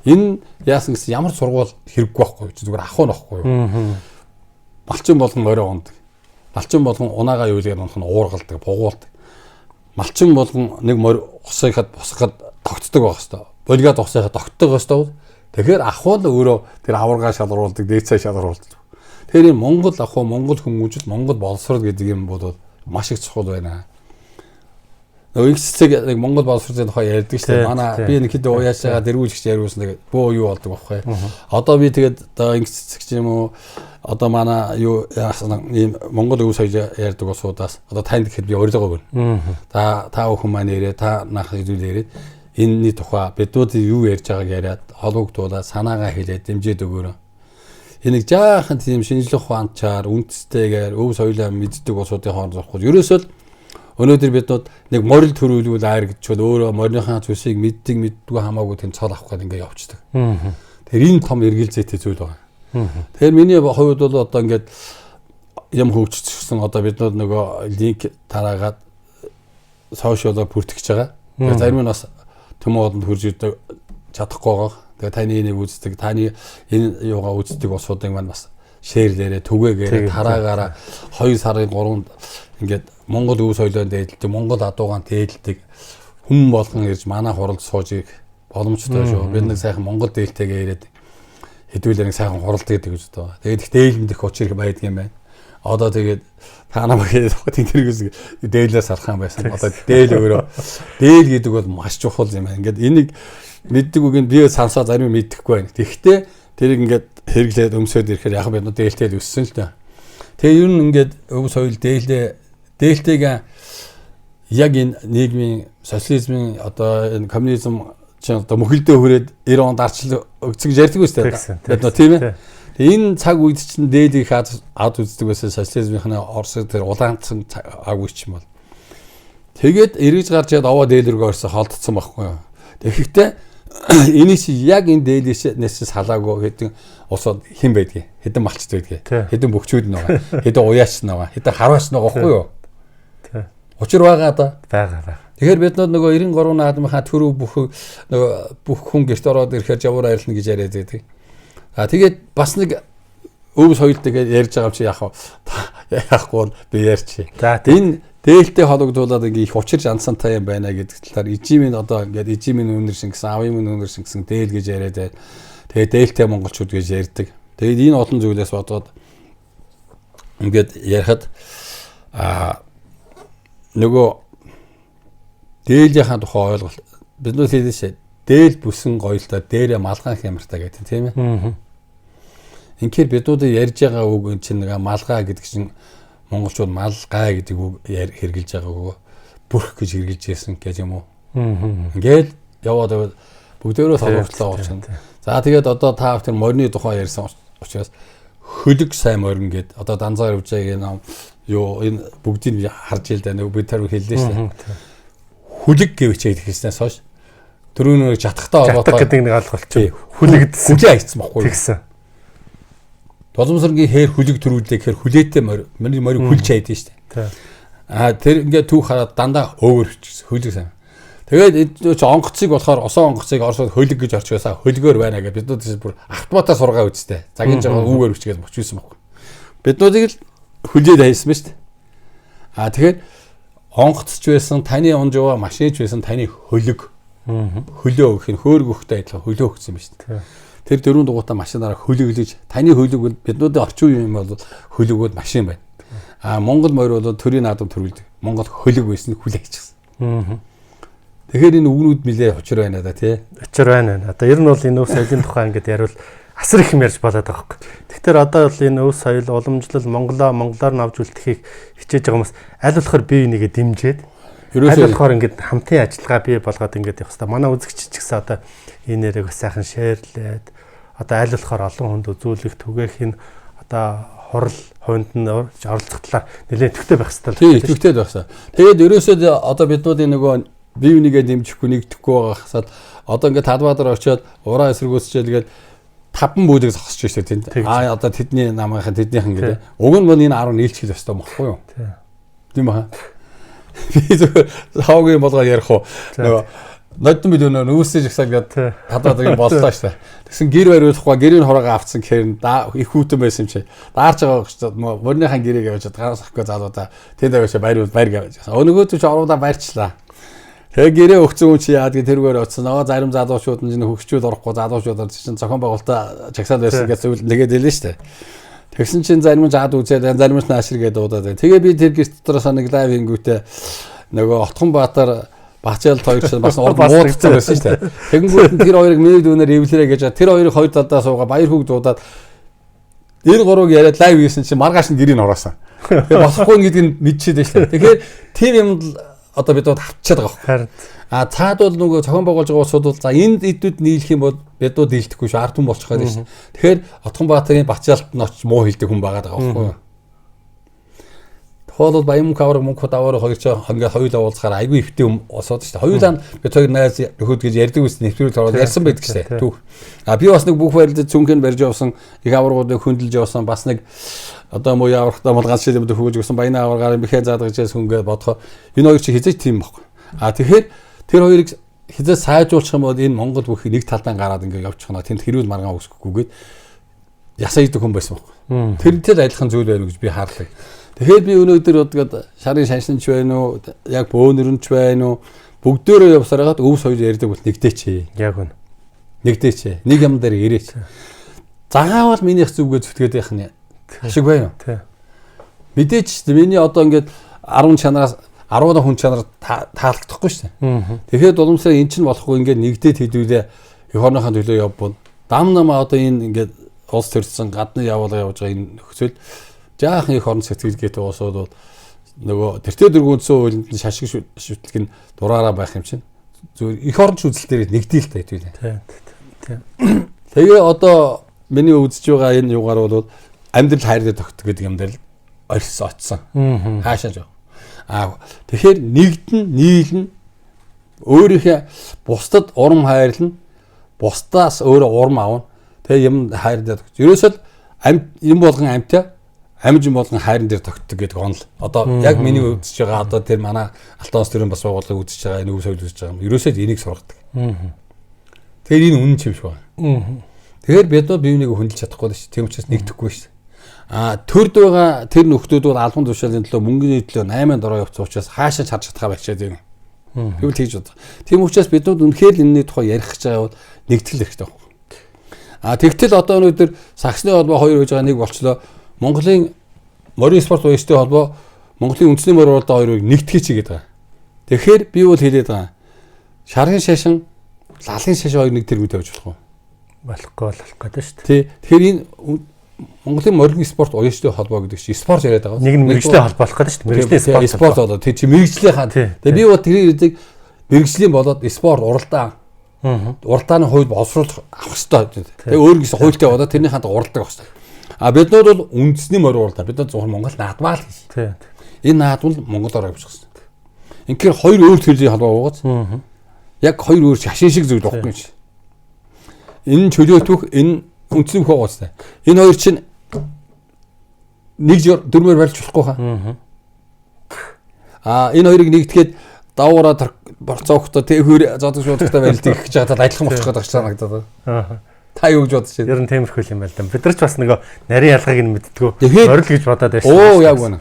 Энэ яасан гэсэн ямар сургууль хэрэггүй байхгүй зүгээр ахуй нөхгүй юу. Малчин болгон морой ундаг. Малчин болгон унаагаа юу гэдэг нь уургалдаг, бугуулдаг. Малчин болгон нэг морь усахад босгоход тогтдог байх хэвээр. Болгоод усахад тогтдог хэвээр. Тэгэхээр ахуй л өөрөө тэр аваргаа шалруулдаг, дээцээ шалруулдаг. Тэгэхээр энэ Монгол ахуй, Монгол хүмүүжил, Монгол боловсрол гэдэг юм бол маш их чухал байна. Нөгөө их цэцэг нэг Монгол боловсролын тухай ярьдаг шүү дээ. Манай би нэг хэд уяаш байгаа дэргүүлэгч яриулсан нэг бөө юу болдог байхгүй. Одоо би тэгээд одоо их цэцэг ч юм уу одоо манай юу ийм Монгол өв соёл ярьдаг улсуудаас одоо танд гэхэд би өөрийгөө гэнэ. Та бүхэн маань ирээ, та нах хэлүүлээрээ энэний тухай бидүүд юу ярьж байгааг яриад холбогдуулаад санаагаа хэлээд дэмжиж өгөөрэй. Энийг жаахан тийм шинжлэх ухаанчаар үндэстэйгээр өв соёлоо мэддэг улсуудын хооронд зурхгүй. Ерөөсөө өнөөдөр биднүүд нэг морил төрүүлвэл айр гэжчвэл өөрөө мориныхаа зүйлсийг мэддэггүй хамаагүй тийм цол авах гэдэг ингээд явцдаг. Тэгэхээр энэ том эргэлзээтэй зүйл байна. Тэгэхээр миний хувьд бол одоо ингээд юм хөгжчихсэн одоо биднүүд нөгөө линк тараагаад сошиалаар бүртгэж байгаа. Тэгэхээр зарим нь бас төмөөдөнд хурж идэг чадахгүй байгаа. Тэгээ таны энийг үздэг, таны энэ юугаа үздэг улсуудын маань бас шеэрлээрээ түгээгээрээ тараагаараа 2 сарын 3-нд ингээд Монгол өв соёлоор дээдэлдэг, Монгол адуугаан дээдэлдэг хүн болгон ирж манай хуралд сууж боломжтой шүү. Бид нэг сайхан Монгол дээлтэйгээ ирээд хэдүүлээ нэг сайхан хуралд гэдэг гэж байна. Тэгээд их дээлэнд их учир байдаг юм байна. Одоо тэгээд та намайг тэнхэргээс дээлээс алах юм байсан. Одоо дээл өөрөө дээл гэдэг бол маш чухал юм байна. Ингээд энийг мэддэг үгэнд би сансаа зарим мэдэхгүй байна. Тэгэхдээ тэрийг ингээд хэрэглээд өмсөд ирэхээр яг бид дээлтэй л өссөн л дээ. Тэгээ ер нь ингээд өв соёл дээлтэйгээ яг энэ нийгмийн социализмын одоо энэ коммунизм чинь одоо мөхөлдөө хүрээд 90 онд арчил өгцөг ярьдаг үстэй. Бид нөө тийм ээ. Тэгээ энэ цаг үед чинь дээлийг ад үздэг байсан социализмын Оросд тэр улаанцсан аг үеч юм бол. Тэгээд эргэж гарч яд овоо дээлрэг орсон холдсон байхгүй юу. Тэгэхдээ энэс яг энэ дээлээс салаагүй гэдэг улсууд хэн байдгийг хэдэн малчд байдгийг хэдэн бөхчүүд нь байгаа хэдэн уяач нь байгаа хэдэн харваач нь байгаа байхгүй юу. Учир байгаа да. Байгаа. Тэгэхээр бид нөгөө 93 наадмынхаа төрөв бүх хүн гэрт ороод ирэхээр жавар арилна гэж яриад байдаг. Тэгээд бас нэг өв соёлтэйгээ ярьж байгаа юм чи яахгүй би ярьчих. Энэ дээлтэй холбогдуулаад ингээ их учир жансантай юм байна гэдэг талаар ижимийн одоо ингээд ижимийн үнэр шингэсэн, авийн үнэр шингэсэн дээл гэж яриад байна. Тэгээд дээлтэй монголчууд гэж ярьдаг. Тэгээд энэ олон зүйлээс бодоод ингээд ярихад нөгөө дээлийнхаа тухай ойлголт бид нөө хэлсэн дээл бүсэн гоёлтой дээрээ малгаан хямртай гэдэг тийм ээ. Инхээр бидүүд ярьж байгаа үг чинь нэг малгай гэдэг чинь монголчууд малгай гэдэг үг хэрэгжилж байгаа үг бүрх гэж хэрэгжилж ирсэн гэж юм уу. Ингээл яваад бүгдээрөө солиултлаа болчихно. За тэгээд одоо та бүхэн морины тухай ярьсан учраас хөлөг сайн морин гэд одоо данзаар явж байгаа ном юу энэ бүгдийг харж ил да нэг бид таруу хэллээ шүү дээ. Хүлэг гэвчээд хэлснээс хойш дөрөв нэг жатахтаа болоод гэдэг нэг алгалч. Хүлэгдсэн. Хүлээ хайцсан баггүй. Тэгсэн. Боломжргийн хээр хүлэг төрүүлдэг гэхээр хүлээтэй морь хүлж хайд нь шүү дээ. Тэр ингээд түүх хараад дандаа өөр хүчсэн хүлэг сайн. Тэгээд ч онгоцыг болохоор осоо онгоцыг орсоод хөлөг гэж орчихсоо хөлгөөр байна гэж бид нүүд бүр автоматар сургаа үзтээ. Загин жагаа үүгээр хүчгээд боччихсан баггүй. Бид нүүдийг л хүлээд хайсан ба шүү дээ. Тэгэхээр онгоцч байсан, таны унжууга машинч байсан, таны хөлөг. Хөлөө өгөх нь хөөрг өгөхтэй адилхан хөлөө өгсөн юм шүү дээ. Тэр дөрөв дугуйтаа машинаараа хөлөглөж таны хөлөг бол биднүүдийн орчин үеийн юм бол хөлөгөөд машин байна. Монгол морь бол төрийн наадам төрүүлдэг. Монгол хөлөг байсан нь хүлээж гисэн. Тэгэхээр энэ үгнүүд нэлээ учир байна да тий. Учир байна. Одоо ер нь бол энэ өв соёлын тухай ингээд ярил асар их юм ярьж болоод байгаа хөөх. Тэгэхээр одоо бол энэ өв соёл уламжлал монголоор нь авч үлдэхийг хичээж байгаа хүмүүс аль болохоор бие бинийгээ дэмжиж аль болохоор ингээд хамтын ажиллагаа бий болгоод ингээд явах хэрэгтэй. Манай үзэгч ч гэсэн одоо энэ нэрийг сайхан шеэрлээд одоо аль болохоор олон хүнд үзүүлэх түгээх энэ одоо хурал хойнд нь оролцох талаар нэлээд төвтэй байх хэрэгтэй. Тийм, төвтэй байх хэрэгтэй. Тэгээд ерөөсөө одоо биднүүдийн нөгөө бие бинийгээ дэмжихгүй нэгдэхгүй байгаа хасаад одоо ингээд Талбаатар очиод ураа эсэргүүцчээлгээд 5 бүлэг зогсож штэ тэнд. Одоо тэдний намынхан тэднийхэн гэдэг. Уг нь бол энэ 10 нийлчих ёстой байхгүй юу? Тийм баа. Би зөв хаагийн болгоо ярих уу. Нөгөө нодон бид нөөсөж ихсаа гэдэг Талбаатарыг боллоо штэ. Тэгсэн гэр бариулахгүй гэрийн хураагаа авцсан гэхээр их хүүтэн байсан юм чи. Даарч байгаа гэж мөрнийхэн гэрийг явуулаад гараас авахгүй залуудаа тэнд аваашаа баяр гэж. Өнөөгөө ч оруудаа баярчлаа. Тэгээ гэрээ өгцөн хүн чи яад гэ тэргээр оцсон. Зарим залуучууд нь хөгчүүд орохгүй залуучууд чинь зохион байгуулалтаа чагсаал байсан гэж зүйл нэгээд хэлнэ штэ. Тэгсэн чинь зарим нь жаад үзээд зарим нь наашир гэдэг удаад. Тэгээ би тэр гэрт дотроос нэг лайв ингүүтээ нөгөө Отхон Баатар Бачаалт хоёр чинь бас муудсан байсан штэ. Тэгэнгүүт нь тэр хоёрыг мэйл дүүнээр эвлэрэ гэж тэр хоёрыг хоёр талдаа суугаа баяр хүүг дуудаад эр гурвыг яриад лайв хийсэн чинь маргааш нь гэрийг ороосон. Тэгээ болохгүй гэдгийг нь мэдчихэд штэ. Тэгэхээр тийм юм одоо бид авчиад байгаа юм. Цаад бол нөгөө цохон байгуулж байгаа улсууд бол за энд эдүүд нийлэх юм бол бидүүд дийлдэхгүй шүү. Ард хүн болчих гээд байна шүү. Тэгэхээр Отхон Баатарын Бачаалт нь очиж муу хэлдэг хүн байгаа байхгүй юу? Хоол бол Баян Кавар Мөнхөд аваар хоёр ч ингээд хоёулаа уулзахаар айгүй ихтэй олсоод шүү. Хоёулаа бид хоёр найз нөхөд гэж ярьдаг үсний нэвтрүүлэг ороод ярьсан байдаг шүү. Түүх. Би бас нэг бүх байрлал цүнхэн барьж явсан, их аваргуудыг хөндлөж явсан, бас нэг одоо муу явахтаа малгаас шил юм дөхөж өгсөн Баян аваргаар бихээ заадгажээс хүнгээ бодохоо энэ хоёр чи хизээч тийм байхгүй. Тэгэхээр тэр хоёрыг хизээ сайжруулах юм бол энэ Монгол бүхий нэг талдаа гараад ингээд явчих нь тэнд хэрүүл маргаан үсгэхгүйгээд ясаа идэг хүн байсан байхгүй. Тэрнтэй адилхан зүйл байна гэж би хаарлаа. Тэгэхээр би өнөөдөр бодгоод шарын шаншинч байна уу, яг бөөнөрөнч байна уу, бүгдөө явсаар хагаад өв соёл ярьдаг бол нэгдээч. Яг үнэ. Нэгдээч. Нэг юм дээр ирээч. Заавал минийх зүггээ зүтгээд явах нь ашиг байна уу? Тий. Мэдээч миний одоо ингээд 10 чанараас 10 хүн чанаар таалагдахгүй шүү дээ. Тэгэхээр уламжлал эн чинь болохгүй ингээд нэгдээд хэдүүлээ эх орныхаа төлөө явбал дам намаа одоо энэ ингээд улс төрсөн гадны явуулга явж байгаа энэ нөхцөл жаахан их орон сэтгэлгээтэй уусууд бол нөгөө тэртээ дөрвөнцөө хуулинд шашиг шүтлэг нь дураараа байх юм чинь зөв их орон үзэл дээр нэгдээл та хэдүүлээ. Тий. Тэгээ одоо миний үзэж байгаа энэ югаар бол амьдрал хайр дээр тогтдог гэдэг юм дээр л орьсон очсон. Хаашаа жоо. Тэгэхээр нэгдэн нийлнэ өөрийнхөө бусдад урам хайрлна бусдаас өөрөө урам авна тэгээ юм хайр дээр тогтдог. Ерөөсөө юм болгон амьтаа амжин болгон хайрн дээр тогтдог гэдэг онол. Одоо яг миний үзэж байгаа одоо тэр манай Алтан ус төрийн бас байгууллагыг үзэж байгаа энэ өв соёл үзэж байгаа юм. Ерөөсөө энийг сургадаг. Тэгэхээр энэ үнэн ч юм шиг байна. Тэгэхээр бид бие биенийг хөндлөж чадахгүй шүү. Тийм учраас нэгдэхгүй шүү. Төрд байгаа тэр нөхдүүд бол албан тушаалын төлөө мөнгөний төлөө 8 дороо явуулсан учраас хаашаа чарж чадхаа байчаад байна. Би бол тэгж бодлоо. Тийм учраас бид үнэхээр энэний тухай ярих гэж байгаа бол нэгтгэл хэрэгтэй байна. Тэгтэл одоо өнөөдөр саксны холбоо хоёр хийж байгаа нэг болчлоо. Монголын морин спорт уястай холбоо Монголын үндэсний морин уралдаан хоёрыг нэгтгэж хийгээд байгаа. Тэгэхээр би бол хэлээд байгаа. Шарын шашин, лалын шашин хоёр нэг тэргүү тавьж болох уу? Болохгүй гэдэг шүү дээ. Тий. Тэгэхээр энэ Монголын морин спорт уястай холбоо гэдэг чинь спорт яриад байгаа. Нэг нь мэрэгжлийн холбоо болох гэдэг шүү дээ. Мэрэгжлийн спорт. Спорт болоо. Тий чи мэрэгжлийн хаа. Тэгээ би бол тэрийг хэлдэг мэрэгжлийн болоод спорт уралдаан. Уралдааны хууль боловсруулах авах хэрэгтэй. Тэгээ өөр гэсэн хуультай болоод тэрний ханд уралдаг авах хэрэгтэй. Биднүүд бол үндэсний морин уралдаан. Бид нар зөвхөн Монгол наадмаа л хийж. Тий. Энэ наадмал Монголоор явуулах хэрэгтэй. Инхээр хоёр өөр төрлийн холбоо байгаач. Яг хоёр өөр шашин шиг зүйл байхгүй юм чи. Энэ чөлөөтөх энэ үндэсний хуугастай. Энэ хоёр чинь нэг дөрмөр барьж болохгүй хаа. Энэ хоёрыг нэгтгэхэд даваараа борцоохтой тэр зодог шуудахтай байлдаг гэж хатад адилхан болчих гээд санагдаад байна. Та юу гэж бодож байна? Ер нь тиймэрхүү юм байл да. Бид нар ч бас нөгөө нарийн ялгааг нь мэддэггүй. Орил гэж бодоод байсан. Оо яг байна.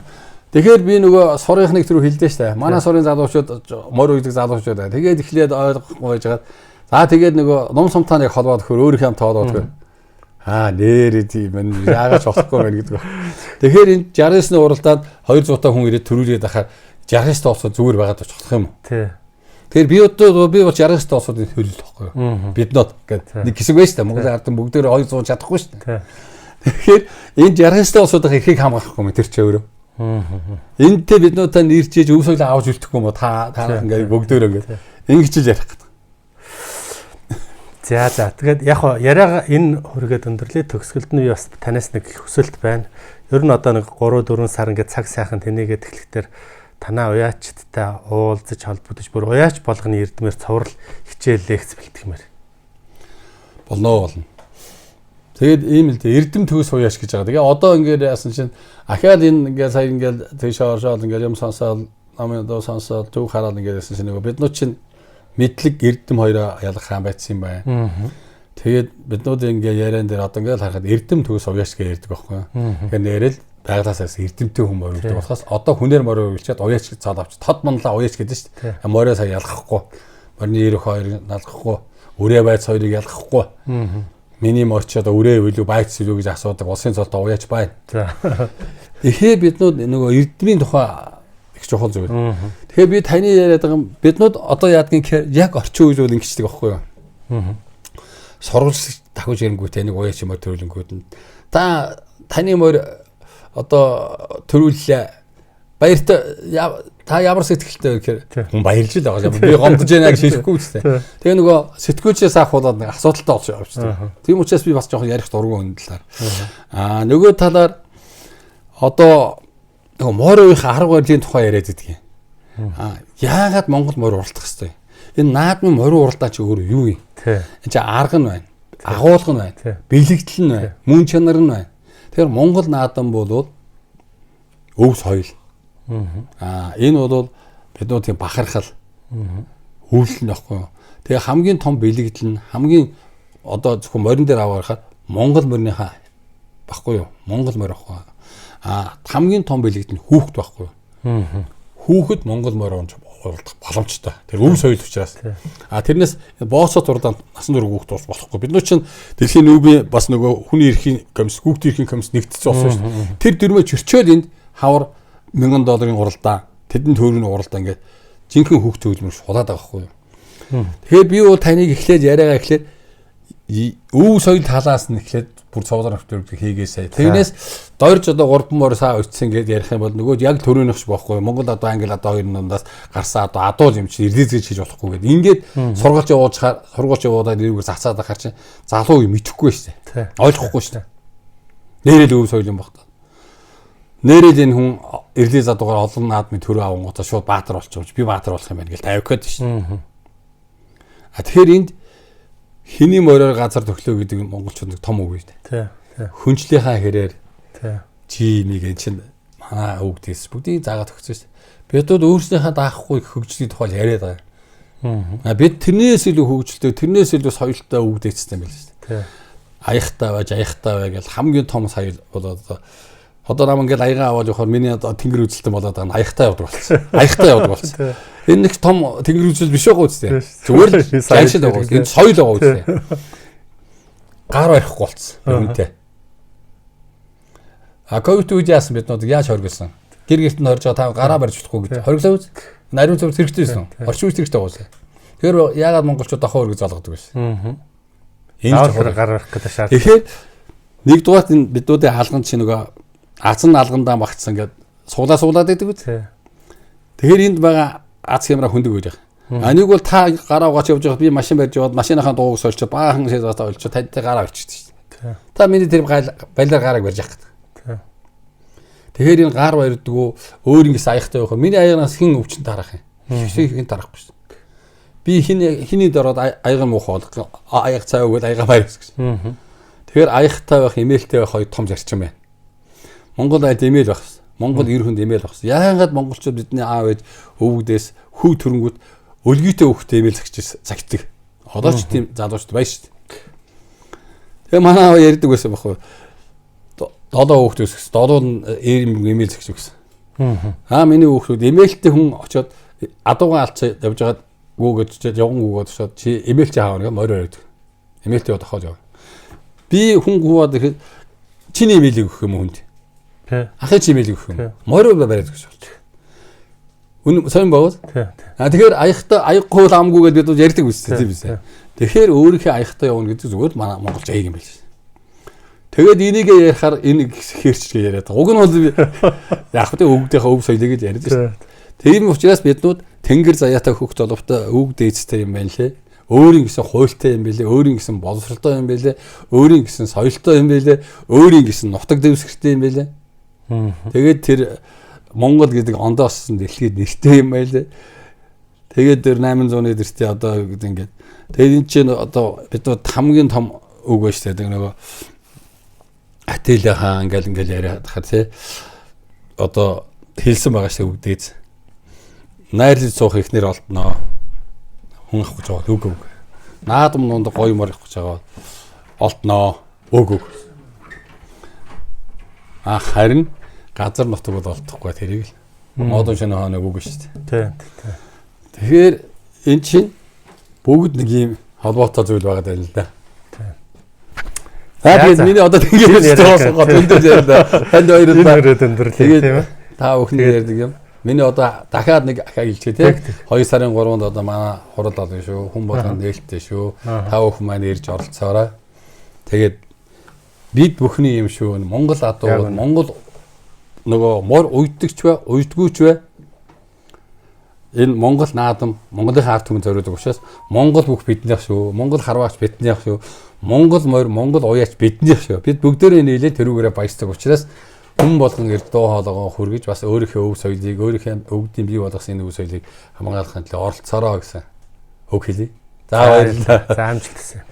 Тэгэхээр би нөгөө сурынхныг түрүү хэлдэ штэ. Манай сурын залуучууд морь үйдэг залуучууд байна. Тэгээд эхлээд ойлгохгүй байжгаад за тэгээд нөгөө ном сумтааныг холбоод өгөхөр өөрийнхөө юм тоолоод өгөхөр. Нэр тийм энэ яагаад ч болохгүй байна гэдэг. Тэгэхээр энэ 69-ны уралдаанд 200 та хүн ирээд төрүүлээд ахаар 69 тоосоо зүгээр байгаад очих юм уу? Тий. Тэгэхээр би бол 69 тоосуудын хөлөл тохгүй юу? Биднод гэдэг нэг хэсэг байж та Монголын ард бүгдээр 200 чадахгүй шүү дээ. Тэгэхээр энэ 69 тоосуудын эрхийг хамгаахгүй юм тэр ч өөрөө. Энтэй биднуудаа нэрчээж өв соёлоо авч үлдэхгүй юм уу? Та ингээд бүгдээр ингээд ингэж л ярих гэдэг. За тэгээд яг яриага энэ хүргээд өндөрлөө төгсгөлд нь бас танаас нэг хүсэлт байна. Ер нь одоо нэг 3-4 сар ингээд цаг сайхан тэнийгээд эхлэхдээ танаа уяачдтай уулзаж холбогдож бүр уяач болгоны эрдмээр цоврал хичээл лекц бэлтгэмээр. Болно. Тэгээд ийм л дээ эрдэм төгс уяач гэж байгаа. Тэгээ одоо ингээд яасан чинь ахаад энэ ингээд сая ингээд тийш оршоод ингээд юм сонсоод намын доо сонсоод төв хараад ингээд яасан чинь нөгөө биднууд чинь мэдлэг эрдэм хоёроо ялгах хаан байцсан юм байна. Тэгээд биднууд ингээ яриан дээр одоо ингээл харахад эрдэм төгс уяач гэж ярьдаг байхгүй юу. Тэгэхээр нэрэл байгалаасаас эрдэмтэй хүн морь өгдөг болохоос одоо хүнээр морь өгчээд уяач гэж цаад авч тод манлаа уяач гэдэг шүү дээ. Морио сая ялгахгүй. Морины ирэх хоёрыг налгахгүй. Үрээ байц хоёрыг ялгахгүй. Миний морч одоо үрээ үлээ байц үлээ гэж асуудаг. Улсын цолтой уяач байна. За. Эхээ биднууд нөгөө эрдмийн тухай их чухал зүйл. Тэгэхээр би таны яриад байгаа биднууд одоо яадгийн яг орчин үйл бол ингэждэг байхгүй юу? Сурвалж тахиж ирэнгүүт энийг уяач морь төрүүлэнгүүт нь таны морь одоо төрүүллээ. Баярт та ямар сэтгэлтэй вэ гэхээр хүн баярлж л байгаа. Би гомдож байна гэж хэлэхгүй үстэй. Тэгээ нөгөө сэтгүүлчээс ахуулаад нэг асуудалтай болж байгаа юм шүү дээ. Тийм учраас би бас жоохон ярих дургүй энэ талаар. Нөгөө талаар одоо нөгөө морь уухийн арга барилын тухай яриад идэх юм. Яагаад Монгол морь уралдах хэвтэй? Энэ наадмын морь уралдаа чи өөрөө юу юм? Энэ чи арга нь байна. Агуулга нь байна. Бэлэгдэл нь байна. Мөн чанар нь байна. Тэгэхээр Монгол наадам бол өв соёл. Энэ бол биднуудын бахархал. Үйлдэл нөхгүй юу? Тэгээ хамгийн том бэлэгдэл нь хамгийн одоо зөвхөн морин дээр аваарахад Монгол морьныхаа баггүй юу? Монгол морь баггүй. Хамгийн том бэлэгдэл нь хүүхэд байхгүй юу? Хүүхэд Монгол морь онж уралдах боломжтой. Тэр өв соёл учраас. Тэрнээс боосот уралдаанд насан турш хүүхэд ууж болохгүй. Бид нар чинь дэлхийн нүүбийн бас нөгөө хүний эрхийн комисс, хүүхдийн эрхийн комисс нэгдсэн болсон шүү дээ. Тэр дөрмөө чөрчөөд энд хавар $1000 уралдаа, тэдэн төгрөгийн уралдаа ингээд жинхэнэ хүүхд төвлөмөр шулаад байгаа байхгүй юу? Тэгэхээр би бол таныг эхлээд яриагаа эхлээд өв соёл талаас нь эхлээд бүр цовлоор хөвтөрөг хийгээсэй. Тэрнээс дойрж одоо 3 морь саа өчсөн гэдээ ярих юм бол нөгөө яг төрөөнөхш байхгүй. Монгол одоо англи одоо хоёрын дундаас гарсан одоо адуул юм чи релиз гэж болохгүй гэдэг. Ингээд сургууль явуудаад эрүүгээр цацаад ахаар чи залуу юм итгэхгүй шүү дээ. Ойлгохгүй шүү дээ. Нэрэл өв соёл юм багтаа. Нэрэл энэ хүн релиз адуугаар олон наадмын төрөө авангуудаа шууд баатар болчих. Би баатар болох юм байна гэж тавих гээд шүү дээ. Тэгэхээр энд хиний мороор газар төглөө гэдэг монголчууд том үг үү? Тий. Хүнчлийнхаа хэрээр чи нэг чинь манай өвгдээс бүгдийг заагаад өгсөн шүү дээ. Бидүүд өөрснийхээ даахгүй хөгжлийн тухай яриад байгаа. Бид тэрнээс илүү хөгжилтэй, тэрнээс илүү соёлтой өвгдээцсэн юм байл шүү дээ. Аяхтай бай гэж хамгийн том соёл болоод одоо нам ингээд аягаа аваад явахаар миний одоо тэнгэр үзэлтэн болоод байгаа нь аяхтай явдаг болсон. Аяхтай явдаг болсон. Энэ нэг том тэнгэр үзэл биш байгаа үстэй. Зүгээр л жаншил байгаа. Энэ соёл байгаа үстэй. Гар барихгүй болсон. Үүнтэй. Ковид үед яасан бид нод яаж хоригдсан? Гэр гэрт нь хорж байгаа та гараа барьж чадахгүй гэж хоригдлоо үз. Нариун цавц хэрэгтэй байсан. Орчин үеийн хэрэгтэй байгаа. Тэгэхээр яагаад монголчууд ахаа хориг залгадаг вэ? Энэ гар барих гэдэг шаардлага. Тэгэхээр нэгдүгээр энэ бидүүдийн хаалганд чи нөгөө азан алгандаа багтсан гэдэг суулаад байдаг үү? Тэгэхээр энд байгаа аз хямраа хүндэг гэж байгаа. Нэг бол та гараа угаач явж байгаад би машин барьж яваад машиныхаа дууг сольчод баахан шийдвэртаа олчод танд гараа авчиж шүү дээ. Та миний тэр балиар гарааг барьж явах гэдэг. Тэгэхээр энэ гар барьдаг уу өөр ингэс аяхтай байх. Миний аяганаас хэн өвчин тарах юм? Хин тарахгүй шүү дээ. Би хиний дороод аяга муухай бол аяг цаа өгөөл аяга барьж гэсэн. Тэгэхээр аягтай байх, эмээлтэй байх хоёр том зарчим байна. Монгол айлд эмээл байх. Монгол эр хүнд эмээл байх. Яагаад монголчууд бидний аав ээж өвгдөөс хүү төрөнгүүд өлгийтэй хөвгтэй эмээл цагтдаг. Одоо ч тийм залуучд байна шүү дээ. Тэгээ манай аав ярьдаг байсан байхгүй. Долоо хөвгтөөс долоо нь эмээл цагч гэсэн. Миний хүүхдүүд эмээлтэй хүн очоод адуугаа алцаа явж байгаад гүүгээд явган гүүгээд очоод чи эмээл чи хаана гэх морь өрөөд. Эмээлтэй бодоход яв. Би хүн гүваад ирэхэд чиний эмээлийг өгөх юм хүнд. Ахын чи эмээлийг өгөх юм. Морь бариад гэж болж. Үн сайн баавал. Тэгэхээр аяхгүй амгүйгээд бид ярьдаг үстэй тийм биз. Тэгэхээр өөрийнхөө аягтай явна гэдэг зүгээр манай монголч аяг юм байл. Тэгээд энийг ярихаар энэ хэрч яриад. Уг нь бол яг хөтэ өвгдийнхээ өв соёлыг л яриад шүү. Тийм учраас биднүүд тэнгэр заяатай хөвгт боловтой өвг дээдстэй юм байна лээ. Өөрийн гэсэн хуйлтай юм байлээ, өөрийн гэсэн боловсролтой юм байлээ, өөрийн гэсэн соёлтой юм байлээ, өөрийн гэсэн нутаг дэвсгэртэй юм байлээ. Тэгээд тэр Монгол гэдэг ондооссон дэлхийд нэртэй юм байлээ. Тэгээд тэр 800-ны дэртээ одоо ингээд тэгээд энэ чинь одоо биднүүд хамгийн том үг ба шүү дээ. Нөгөө Атила хаан ингээл яриад хаа тий. Одоо хэлсэн байгаа шүү үг дээз. Найрлж суух ихнэр олдноо. Хүн авах гэж байгаа үг. Наадам нунд гоё мөр авах гэж байгаа олдноо. Үг. Харин газар нутаг бол олдохгүй тэрийг л. Модон шинэ хааны үг шүү дээ. Тий. Тэгэхээр эн чинь бүгд нэг юм холбоотой зүйл байгаа даа л да. Тэгээд миний одоо тэгээд тоосгоод өндөр яриа. Танд хоёроо өндөрлээ тийм ээ. Та бүхний ярьдаг юм. Миний одоо дахиад нэг ахаа хэлчихэ тийм. 2 сарын 3-нд одоо манай хурал болно шүү. Хүн болгонд нээлттэй шүү. Та бүхэн маань ирж оролцоорой. Тэгээд бид бүхний юм шүү. Монгол адуу, Монгол нөгөө мор уйддагч бай, уйдгүүч бай. Энэ Монгол наадам, Монголын ард түмэн зориулдаг учраас Монгол бүх биднийх шүү. Монгол харваач биднийх шүү. Монгол морь, Монгол уяач биднийх шүү. Бид бүгдээрээ нийлээд тэрүүгээрээ баяждаг учраас хүн болгон эрд дуу хоолойгоо хүргэж бас өөрийнхөө өв соёлыг, өөрийнхөө өвгдийн бий болгосон өв соёлыг хамгаалахын төлөө оролцоорой гэсэн үг хэлье. За баярлалаа. За амжилт хүсье.